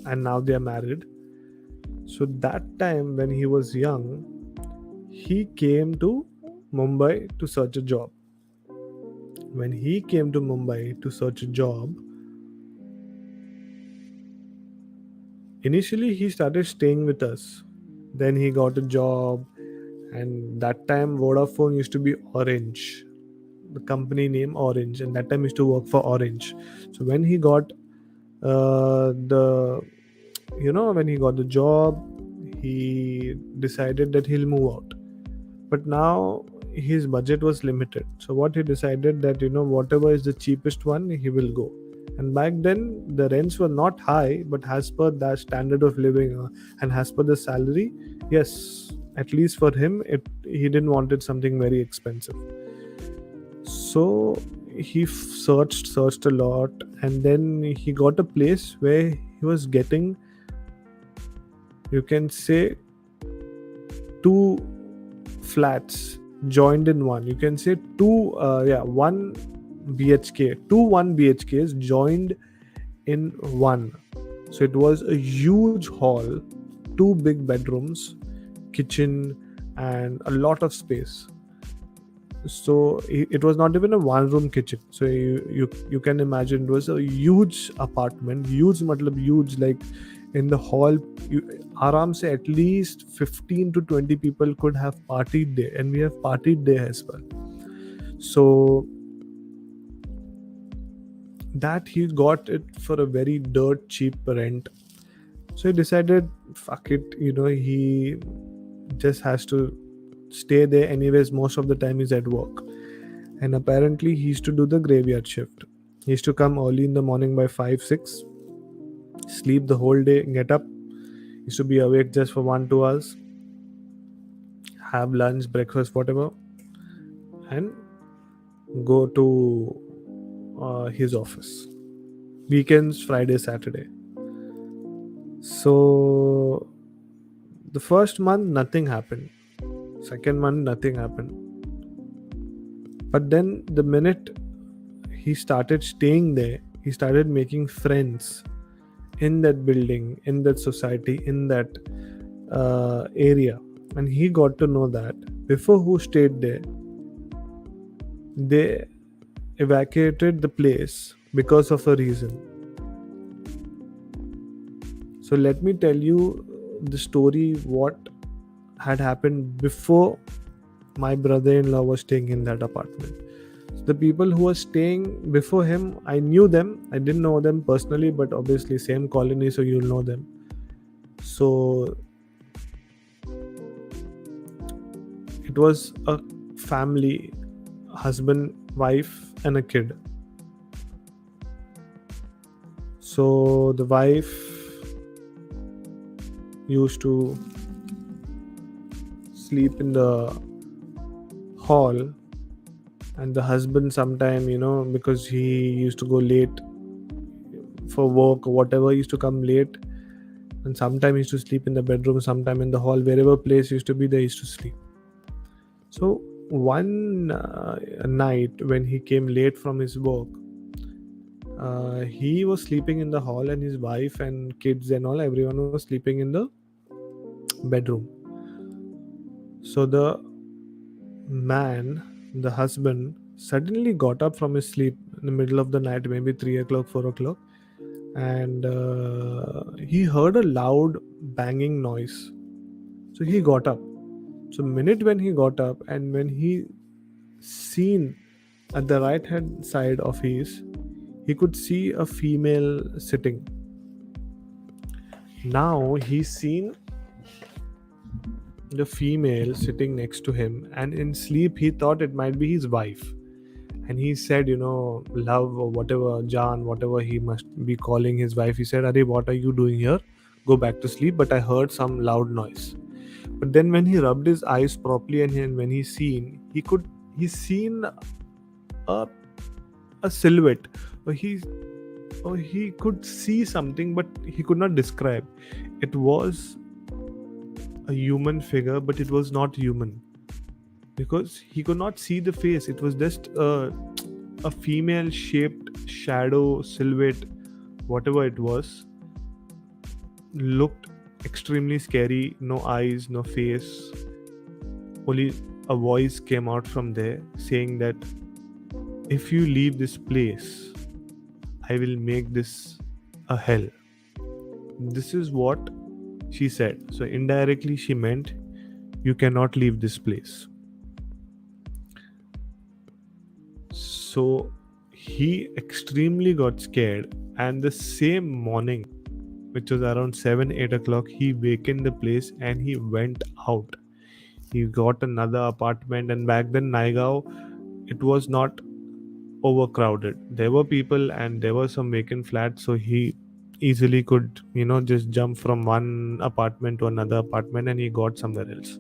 and now they are married. So that time when he was young, he came to Mumbai to search a job. When he came to Mumbai to search a job, initially he started staying with us. Then he got a job, and that time Vodafone used to be Orange, the company name Orange, and that time he used to work for Orange. So when he got when he got the job, he decided that he'll move out. But now his budget was limited. So what he decided that, whatever is the cheapest one, he will go. And back then the rents were not high, but as per that standard of living and as per the salary, yes, at least for him, he didn't wanted something very expensive. So he searched a lot, and then he got a place where he was getting, you can say, two flats joined in one. You can say one BHK, two 1 BHKs joined in one. So it was a huge hall, two big bedrooms, kitchen, and a lot of space. So it was not even a one room kitchen. So you can imagine it was a huge apartment, huge like in the hall, aram se at least 15 to 20 people could have partied there, and we have partied there as well. So that he got it for a very dirt cheap rent. So he decided, fuck it, he just has to stay there anyways. Most of the time he's at work, and apparently he used to do the graveyard shift. He used to come early in the morning by 5-6, sleep the whole day, get up, used to be awake just for 1-2 hours, have lunch, breakfast, whatever, and go to his office. Weekends, Friday, Saturday. So the first month nothing happened, second month nothing happened, but then the minute he started staying there, he started making friends in that building, in that society, in that area. And he got to know that before who stayed there, They evacuated the place because of a reason. So let me tell you the story what had happened before my brother-in-law was staying in that apartment. So the people who were staying before him, I knew them. I didn't know them personally, but obviously same colony, so you'll know them. So it was a family, husband, wife, and a kid. So the wife used to sleep in the hall, and the husband sometime, because he used to go late for work or whatever, he used to come late, and sometime he used to sleep in the bedroom, sometime in the hall, wherever place used to be, they used to sleep. So one night when he came late from his work, he was sleeping in the hall, and his wife and kids and all, everyone was sleeping in the bedroom. So the man, the husband, suddenly got up from his sleep in the middle of the night, maybe 3 o'clock, 4 o'clock, and he heard a loud banging noise. So he got up. So minute when he got up, and when he seen at the right hand side of his, he could see a female sitting. Now he's seen the female sitting next to him, and in sleep he thought it might be his wife. And he said, love or whatever, John, whatever he must be calling his wife, he said, Are, what are you doing here? Go back to sleep. But I heard some loud noise. But then when he rubbed his eyes properly, and when he seen a, a silhouette, or he could see something, but he could not describe. It was a human figure, but it was not human, because he could not see the face. It was just a female shaped shadow silhouette, whatever it was, looked extremely scary. No eyes, no face, only a voice came out from there saying that if you leave this place, I will make this a hell. This is what she said. So indirectly she meant you cannot leave this place. So he extremely got scared, and the same morning, which was around 7-8 o'clock, he wakened the place and he went out. He got another apartment, and back then Naigaon, it was not overcrowded. There were people and there were some vacant flats, so he easily could just jump from one apartment to another apartment, and he got somewhere else.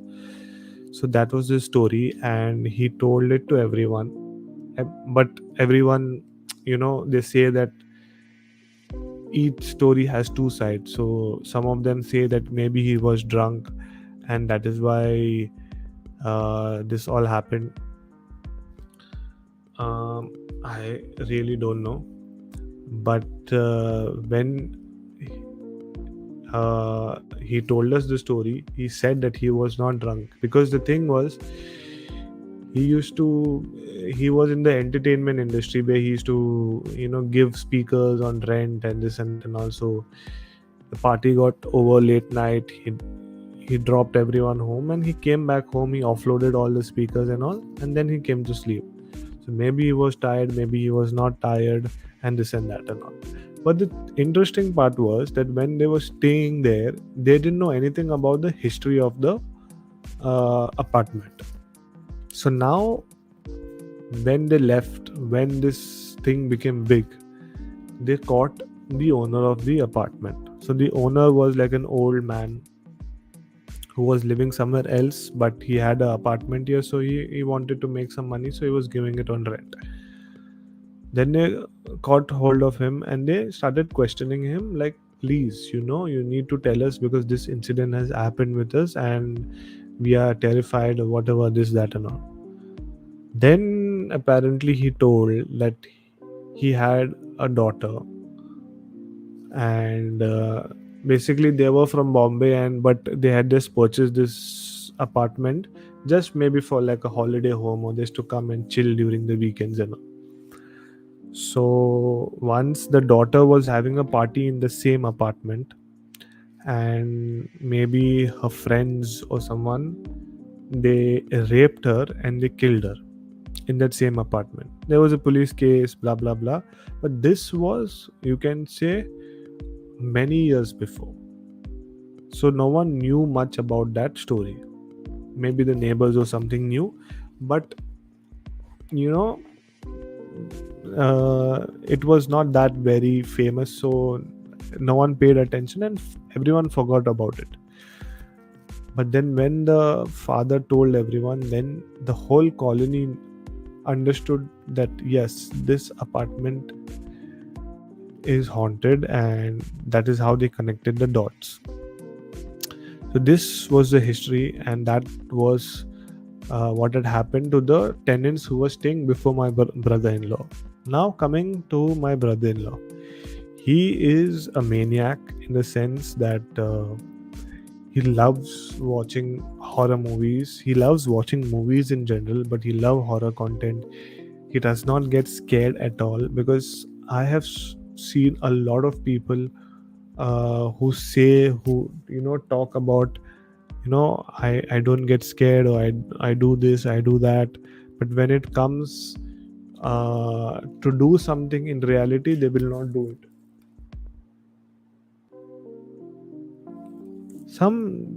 So that was his story, and he told it to everyone. But everyone, they say that each story has two sides. So some of them say that maybe he was drunk, and that is why this all happened. I really don't know. But when he told us the story, he said that he was not drunk, because the thing was, he was in the entertainment industry, where he used to give speakers on rent and this and also the party got over late night. He dropped everyone home, and he came back home. He offloaded all the speakers and all, and then he came to sleep. So maybe he was tired, maybe he was not tired, and this and that and all. But the interesting part was that when they were staying there, they didn't know anything about the history of the apartment. So now when they left, when this thing became big, they caught the owner of the apartment. So the owner was like an old man who was living somewhere else, but he had an apartment here, so he wanted to make some money, so he was giving it on rent. Then they caught hold of him, and they started questioning him like, please, you need to tell us, because this incident has happened with us and we are terrified, or whatever, this, that and all. Then apparently he told that he had a daughter, and basically they were from Bombay, but they had just purchased this apartment, just maybe for like a holiday home, or just to come and chill during the weekends and all. So once the daughter was having a party in the same apartment, and maybe her friends or someone, they raped her and they killed her in that same apartment. There was a police case, blah blah blah, but this was, you can say, many years before. So no one knew much about that story. Maybe the neighbors or something knew, but you know, it was not that very famous, so no one paid attention, and everyone forgot about it. But then when the father told everyone, then the whole colony understood that yes, this apartment is haunted, and that is how they connected the dots. So this was the history, and that was what had happened to the tenants who were staying before my brother-in-law. Now coming to my brother-in-law, he is a maniac in the sense that he loves watching horror movies. He loves watching movies in general, but he loves horror content. He does not get scared at all, because I have seen a lot of people who talk about, I don't get scared, or I do this, I do that, but when it comes to do something in reality, they will not do it. Some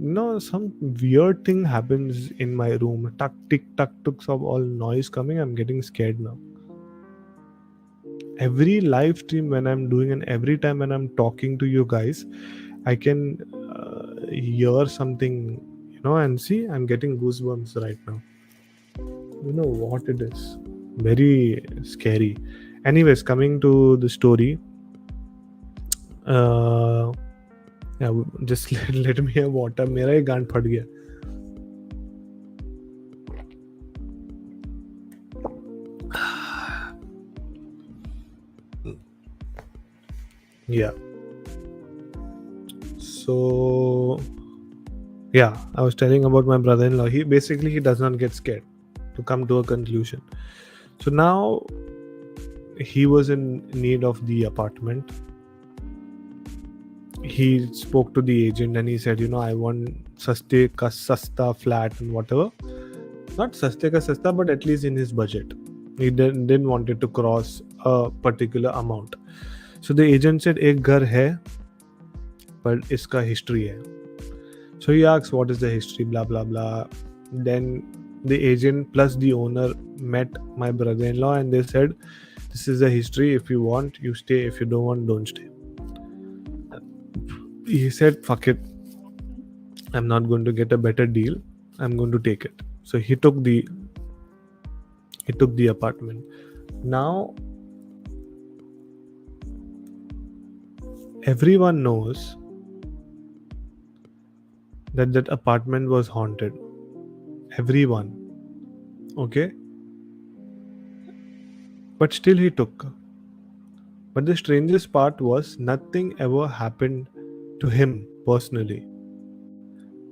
weird thing happens in my room. Tuck tick tuck tucks of all noise coming. I'm getting scared now. Every live stream when I'm doing, and every time when I'm talking to you guys, I can hear something, and see, I'm getting goosebumps right now. You know what it is? Very scary. Anyways, coming to the story, yeah, just let me have water. मेरा ही गांड फट गया. Yeah. So yeah, I was telling about my brother-in-law. He does not get scared, to come to a conclusion. So now he was in need of the apartment. He spoke to the agent and he said, I want saste ka sasta flat and whatever. Not saste ka sasta, but at least in his budget. He didn't want it to cross a particular amount. So the agent said, एक घर है, but इसका history है. So he asks, what is the history, blah blah blah. Then the agent plus the owner met my brother-in-law, and they said, this is the history. If you want, you stay. If you don't want, don't stay. He said, fuck it, I'm not going to get a better deal, I'm going to take it. So he took the apartment. Now everyone knows that apartment was haunted. Everyone. Okay? But still he took. But the strangest part was, nothing ever happened to him personally.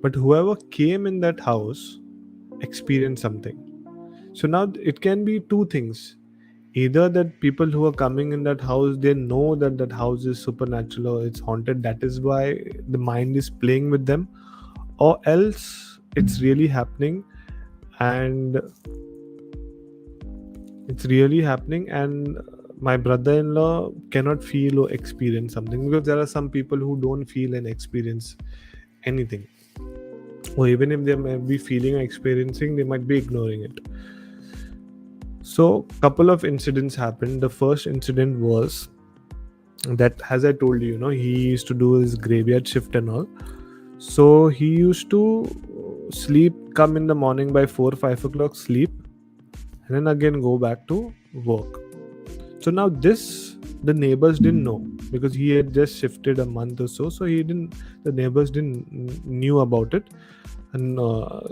But whoever came in that house experienced something. So now it can be two things. Either that people who are coming in that house, they know that house is supernatural or it's haunted. That is why the mind is playing with them. Or else it's really happening, and my brother-in-law cannot feel or experience something, because there are some people who don't feel and experience anything, or even if they may be feeling or experiencing, they might be ignoring it. So couple of incidents happened. The first incident was that, as I told you, he used to do his graveyard shift and all. So he used to sleep, come in the morning by 4-5 o'clock, sleep, and then again go back to work. So now the neighbors didn't know, because he had just shifted a month or so. So the neighbors didn't knew about it. And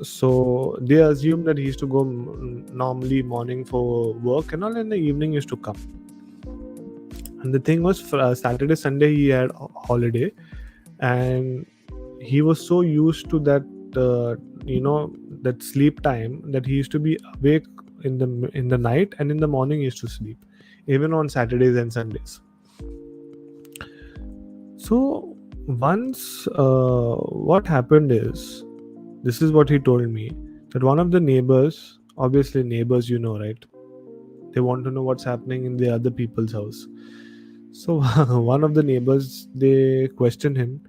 so they assumed that he used to go normally morning for work and all, and the evening used to come. And the thing was, Saturday, Sunday he had holiday, and he was so used to that that sleep time, that he used to be awake in the night, and in the morning he used to sleep, even on Saturdays and Sundays. So once, what happened is, this is what he told me, that one of the neighbors, obviously neighbors, right, they want to know what's happening in the other people's house. So one of the neighbors, they questioned him,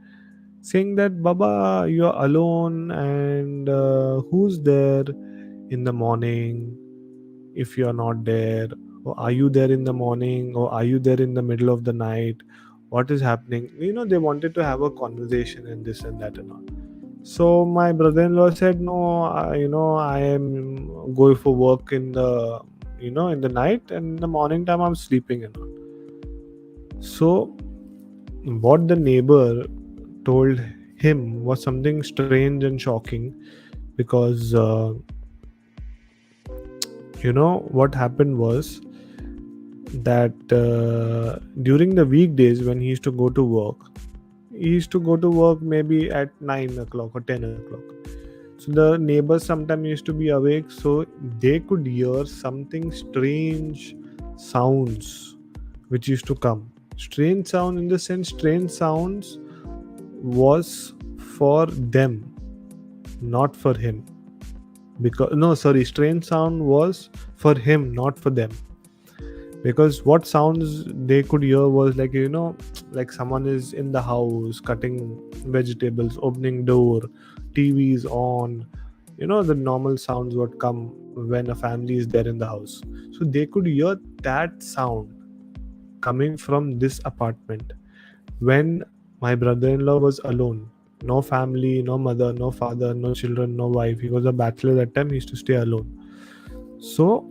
saying that, Baba, you're alone, and who's there in the morning if you're not there? Or are you there in the morning, or are you there in the middle of the night? What is happening? They wanted to have a conversation and this and that and all. So my brother-in-law said, no, I am going for work in the in the night, and in the morning time I'm sleeping and all. So what the neighbor told him was something strange and shocking, because what happened was that during the weekdays when he used to go to work, he used to go to work maybe at 9 o'clock or 10 o'clock. So the neighbors sometimes used to be awake, so they could hear something strange sounds which used to come. Strange sound, in the sense, strange sounds was for them, not for him. Strange sound was for him, not for them. Because what sounds they could hear was like, like someone is in the house cutting vegetables, opening door, TV is on, the normal sounds would come when a family is there in the house. So they could hear that sound coming from this apartment when my brother-in-law was alone. No family, no mother, no father, no children, no wife. He was a bachelor that time. He used to stay alone. So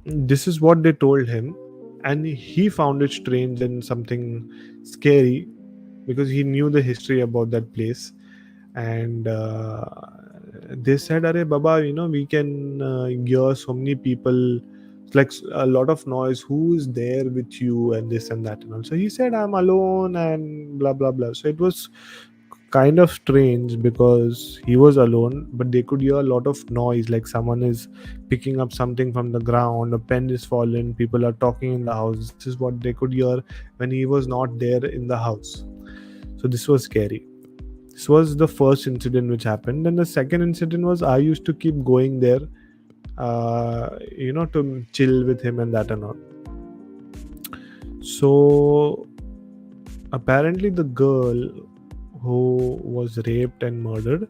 this is what they told him, and he found it strange and something scary, because he knew the history about that place. And they said, Are Baba, we can hear so many people, like a lot of noise, who is there with you, and this and that and all. So he said, I'm alone, and blah blah blah. So it was kind of strange, because he was alone, but they could hear a lot of noise, like someone is picking up something from the ground, a pen is fallen, people are talking in the house. This is what they could hear when he was not there in the house. So this was scary. This was the first incident which happened. Then the second incident was, I used to keep going there, to chill with him and that and all. So apparently the girl who was raped and murdered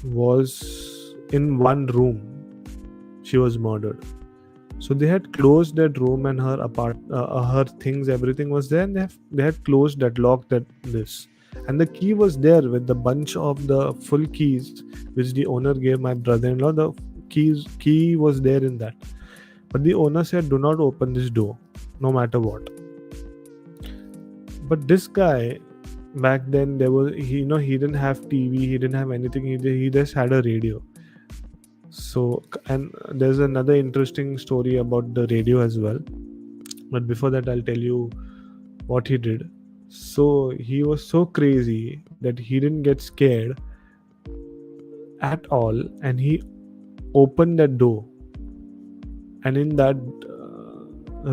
was in one room. She was murdered. So they had closed that room, and her things, everything was there, and they had closed that, locked that this, and the key was there with the bunch of the full keys which the owner gave my brother-in-law. The key was there in that, but the owner said, do not open this door no matter what. But this guy, back then, he didn't have TV, he didn't have anything, he just had a radio. So, and there's another interesting story about the radio as well, but before that I'll tell you what he did. So he was so crazy that he didn't get scared at all, and he opened that door, and in that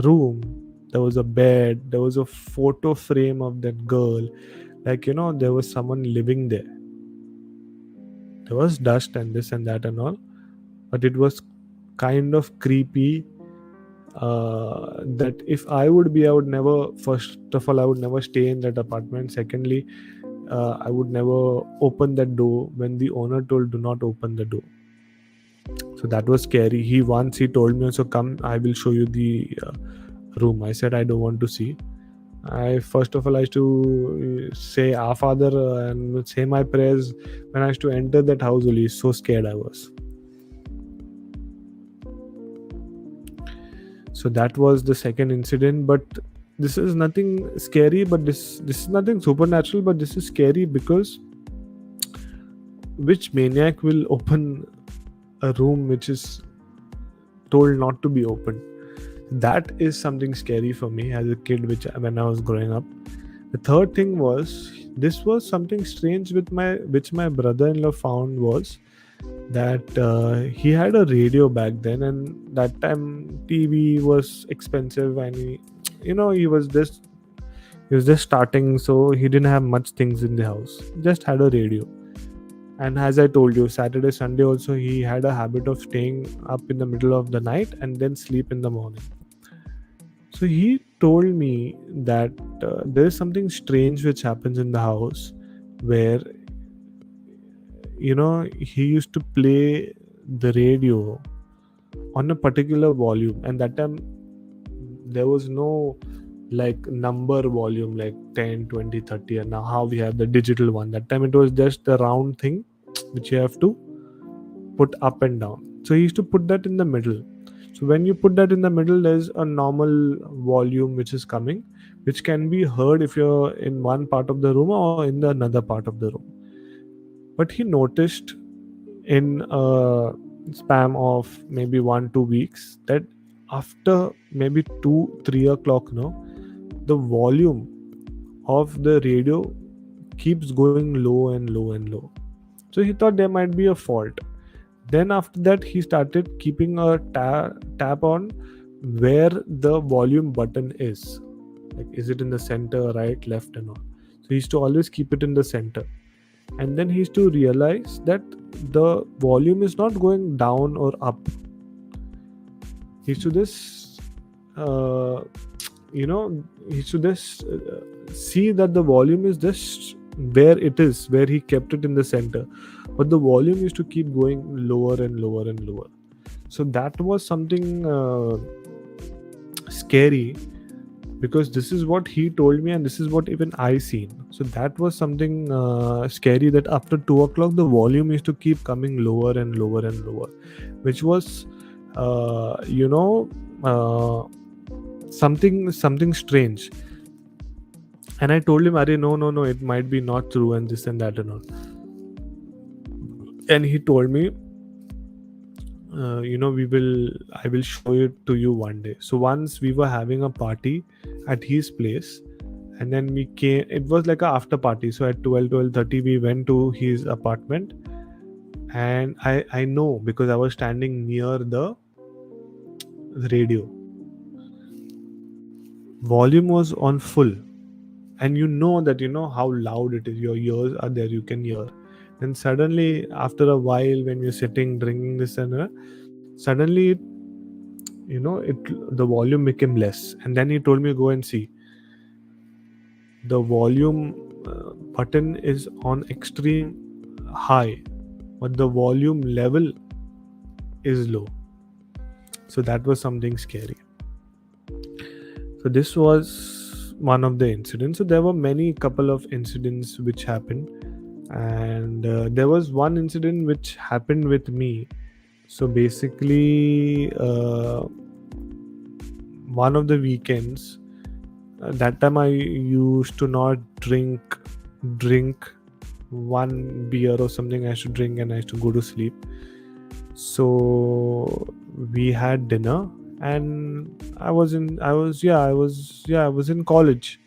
room there was a bed, there was a photo frame of that girl, like there was someone living there. There was dust and this and that and all, but it was kind of creepy. That if I would never, first of all, I would never stay in that apartment. Secondly, I would never open that door when the owner told do not open the door. So that was scary. He told me, so come, I will show you the room. I said, I don't want to see. I first of all, I used to say Our Father and say my prayers when I used to enter that house only. So scared I was. So that was the second incident. But this is nothing scary, but this is nothing supernatural, but this is scary because which maniac will open a room which is told not to be opened? That is something scary for me as a kid, when I was growing up. The third thing was, this was something strange with which my brother-in-law found was that he had a radio back then, and that time TV was expensive, and he was just starting, so he didn't have much things in the house. Just had a radio. And as I told you, Saturday, Sunday also, he had a habit of staying up in the middle of the night and then sleep in the morning. So he told me that there is something strange which happens in the house where, he used to play the radio on a particular volume, and that time there was no like number volume like 10, 20, 30, and now how we have the digital one. That time it was just the round thing which you have to put up and down. So he used to put that in the middle. So when you put that in the middle, there's a normal volume which is coming, which can be heard if you're in one part of the room or in the another part of the room. But he noticed in a span of maybe 1-2 weeks that after maybe 2-3 o'clock now, the volume of the radio keeps going low and low and low. So he thought there might be a fault. Then after that, he started keeping a tap on where the volume button is. Like, is it in the center, right, left, and all. So he used to always keep it in the center. And then he used to realize that the volume is not going down or up. He used to just, he used to just see that the volume is just where it is, where he kept it in the center. But the volume used to keep going lower and lower and lower. So that was something scary, because this is what he told me and this is what even I seen. So that was something scary, that after 2 o'clock the volume used to keep coming lower and lower and lower, which was something strange. And I told him, Are, no, it might be not true, and this and that and all. And he told me, I will show it to you one day. So once we were having a party at his place, and then we came, it was like a after party. So at 12:30 we went to his apartment, and I know because I was standing near the radio. Volume was on full, and that how loud it is. Your ears are there, you can hear. And suddenly, after a while, when you're sitting drinking this and suddenly the volume became less. And then he told me, go and see. The volume button is on extreme high, but the volume level is low. So that was something scary. So this was one of the incidents. So there were many couple of incidents which happened, and there was one incident which happened with me. So basically, one of the weekends, that time I used to not drink one beer or something. I used to drink and I used to go to sleep. So we had dinner, and I was in college.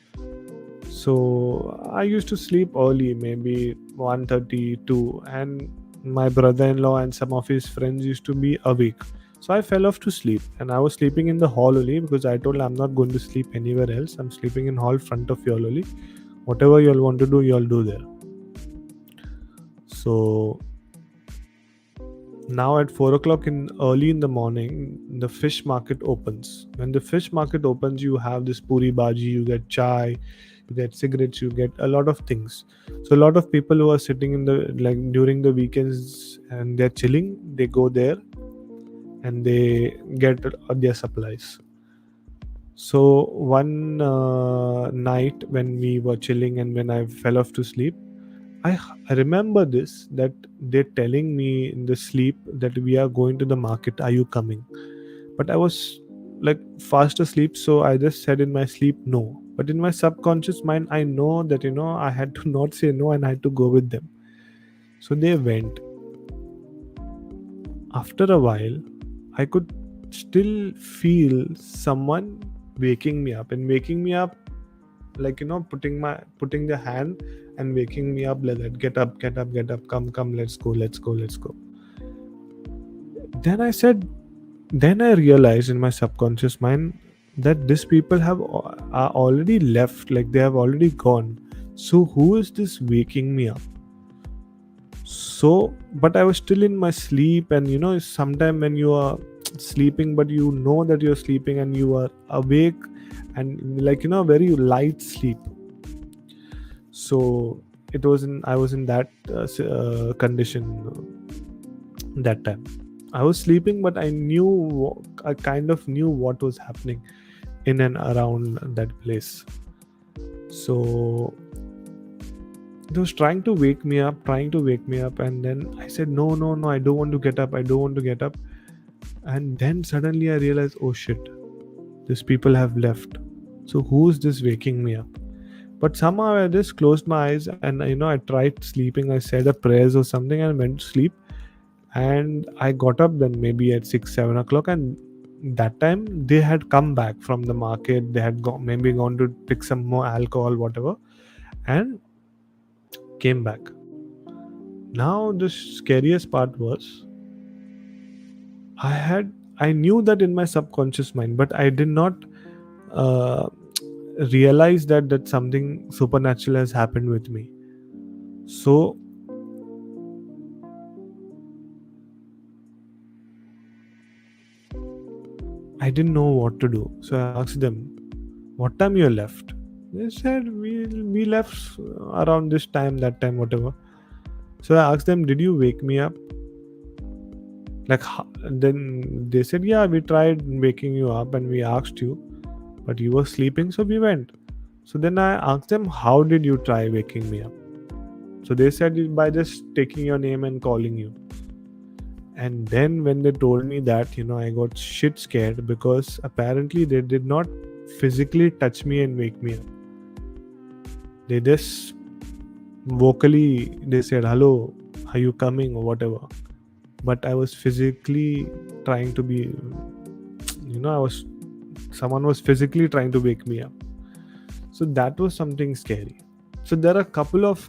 So I used to sleep early, maybe 1:32, and my brother-in-law and some of his friends used to be awake. So I fell off to sleep, and I was sleeping in the hall only, because I told I'm not going to sleep anywhere else. I'm sleeping in hall front of you all only. Whatever you all want to do, you all do there. So now at 4 o'clock early in the morning, the fish market opens. When the fish market opens, you have this puri bhaji, you get chai, you get cigarettes, you get a lot of things. So a lot of people who are sitting in during the weekends and they're chilling, they go there and they get their supplies. So one night when we were chilling and when I fell off to sleep, I remember this, that they're telling me in the sleep that we are going to the market. Are you coming? But I was like fast asleep, so I just said in my sleep no. But in my subconscious mind, I know that I had to not say no and I had to go with them. So they went. After a while, I could still feel someone waking me up, and waking me up like putting their hand and waking me up like that. Get up, get up, get up, come, let's go, let's go, let's go. Then I said, then I realized in my subconscious mind that these people are already left, like they have already gone. So who is this waking me up? So, but I was still in my sleep, and sometime when you are sleeping, but you know that you're sleeping and you are awake, and like very light sleep. So I was in that condition that time. I was sleeping, but I kind of knew what was happening in and around that place. So it was trying to wake me up, and then I said, no, no, no, I don't want to get up, I don't want to get up. And then suddenly I realized, oh shit, these people have left. So who's this waking me up? But somehow I just closed my eyes, and I tried sleeping. I said a prayers or something and went to sleep. And I got up then maybe at 6-7 o'clock, and that time they had come back from the market. They had maybe gone to pick some more alcohol, whatever, and came back. Now the scariest part was I knew that in my subconscious mind, but I did not uh, realize that something supernatural has happened with me. So I didn't know what to do. So I asked them, what time you left? They said we left around this time, that time, whatever. So I asked them, did you wake me up? Like, then they said, yeah, we tried waking you up and we asked you, but you were sleeping, so we went. So then I asked them, how did you try waking me up? So they said, by just taking your name and calling you. And then when they told me that, I got shit scared, because apparently they did not physically touch me and wake me up. They just vocally, they said, hello, are you coming, or whatever. But I was physically trying to be, someone was physically trying to wake me up. So that was something scary. So there are a couple of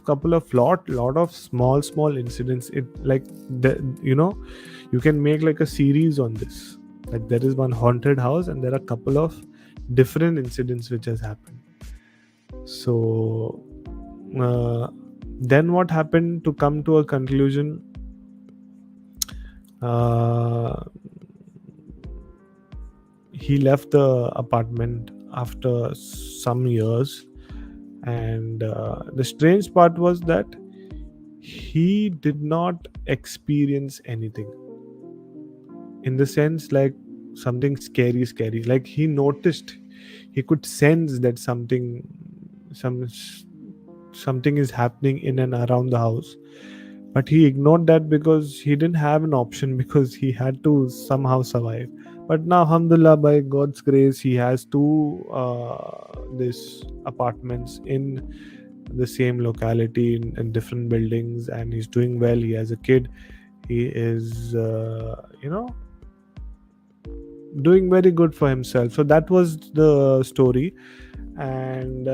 lot of small incidents. It like you can make like a series on this. Like there is one haunted house, and there are a couple of different incidents which has happened. So then what happened, to come to a conclusion? He left the apartment after some years, and the strange part was that he did not experience anything, in the sense like something scary. Like he noticed, he could sense that something is happening in and around the house, but he ignored that because he didn't have an option, because he had to somehow survive. But now, alhamdulillah, by God's grace, he has two this apartments in the same locality, in different buildings, and he's doing well. He has a kid. He is doing very good for himself. So that was the story. And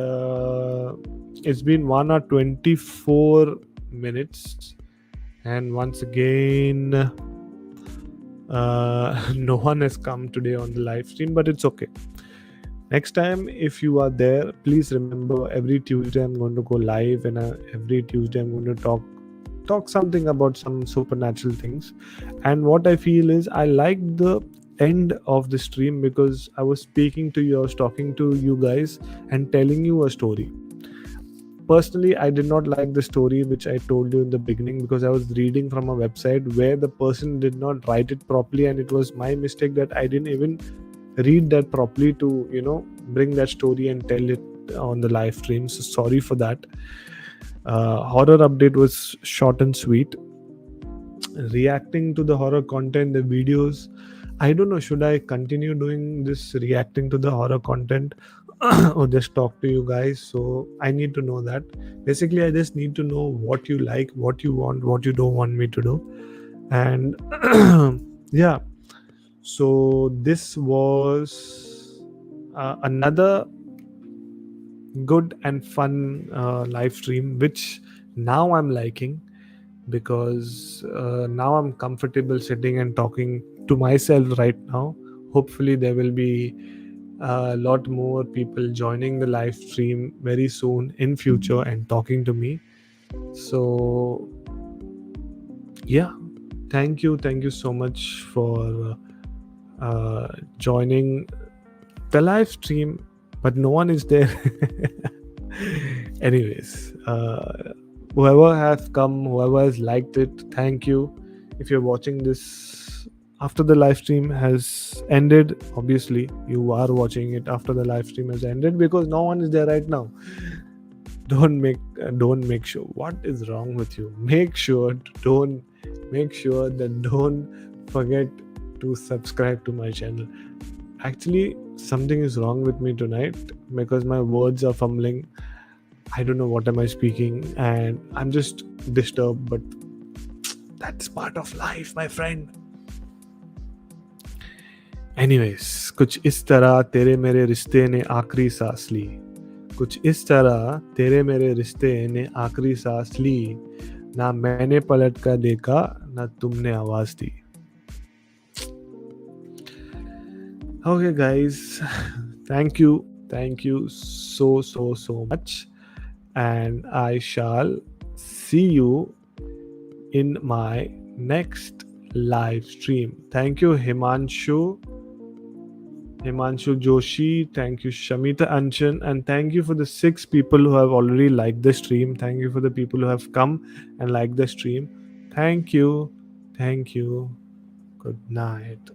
it's been 1 hour 24 minutes, and once again no one has come today on the live stream, but it's okay. Next time, if you are there, please remember, every Tuesday I'm going to go live, and every Tuesday I'm going to talk something about some supernatural things. And what I feel is, I like the end of the stream, because I was speaking to you, I was talking to you guys and telling you a story. Personally, I did not like the story which I told you in the beginning, because I was reading from a website where the person did not write it properly, and it was my mistake that I didn't even read that properly to bring that story and tell it on the live stream. So sorry for that. Horror update was short and sweet. Reacting to the horror content, the videos, I don't know, should I continue doing this, reacting to the horror content, or just talk to you guys? So I need to know that. Basically, I just need to know what you like, what you want, what you don't want me to do. And yeah, so this was another good and fun live stream, which now I'm liking, because now I'm comfortable sitting and talking to myself right now. Hopefully, there will be a lot more people joining the live stream very soon in future and talking to me. So yeah, thank you so much for joining the live stream, but no one is there. Anyways, whoever has come, whoever has liked it, thank you. If you're watching this after the live stream has ended, obviously you are watching it after the live stream has ended, because no one is there right now. Don't make sure, what is wrong with you? Don't forget to subscribe to my channel. Actually, something is wrong with me tonight, because my words are fumbling. I don't know what am I speaking, and I'm just disturbed, but that's part of life, my friend. Anyways, कुछ इस तरह तेरे मेरे रिश्ते ने आखिरी सांस ली. कुछ इस तरह तेरे मेरे रिश्ते ने आखिरी सांस ली. ना मैंने पलट कर देखा, ना तुमने आवाज दी. Okay, guys, thank you so much, and I shall see you in my next live stream. Thank you, Himanshu Joshi. Thank you, Shamita Anchan, and thank you for the 6 people who have already liked the stream. Thank you for the people who have come and liked the stream. Thank you. Good night.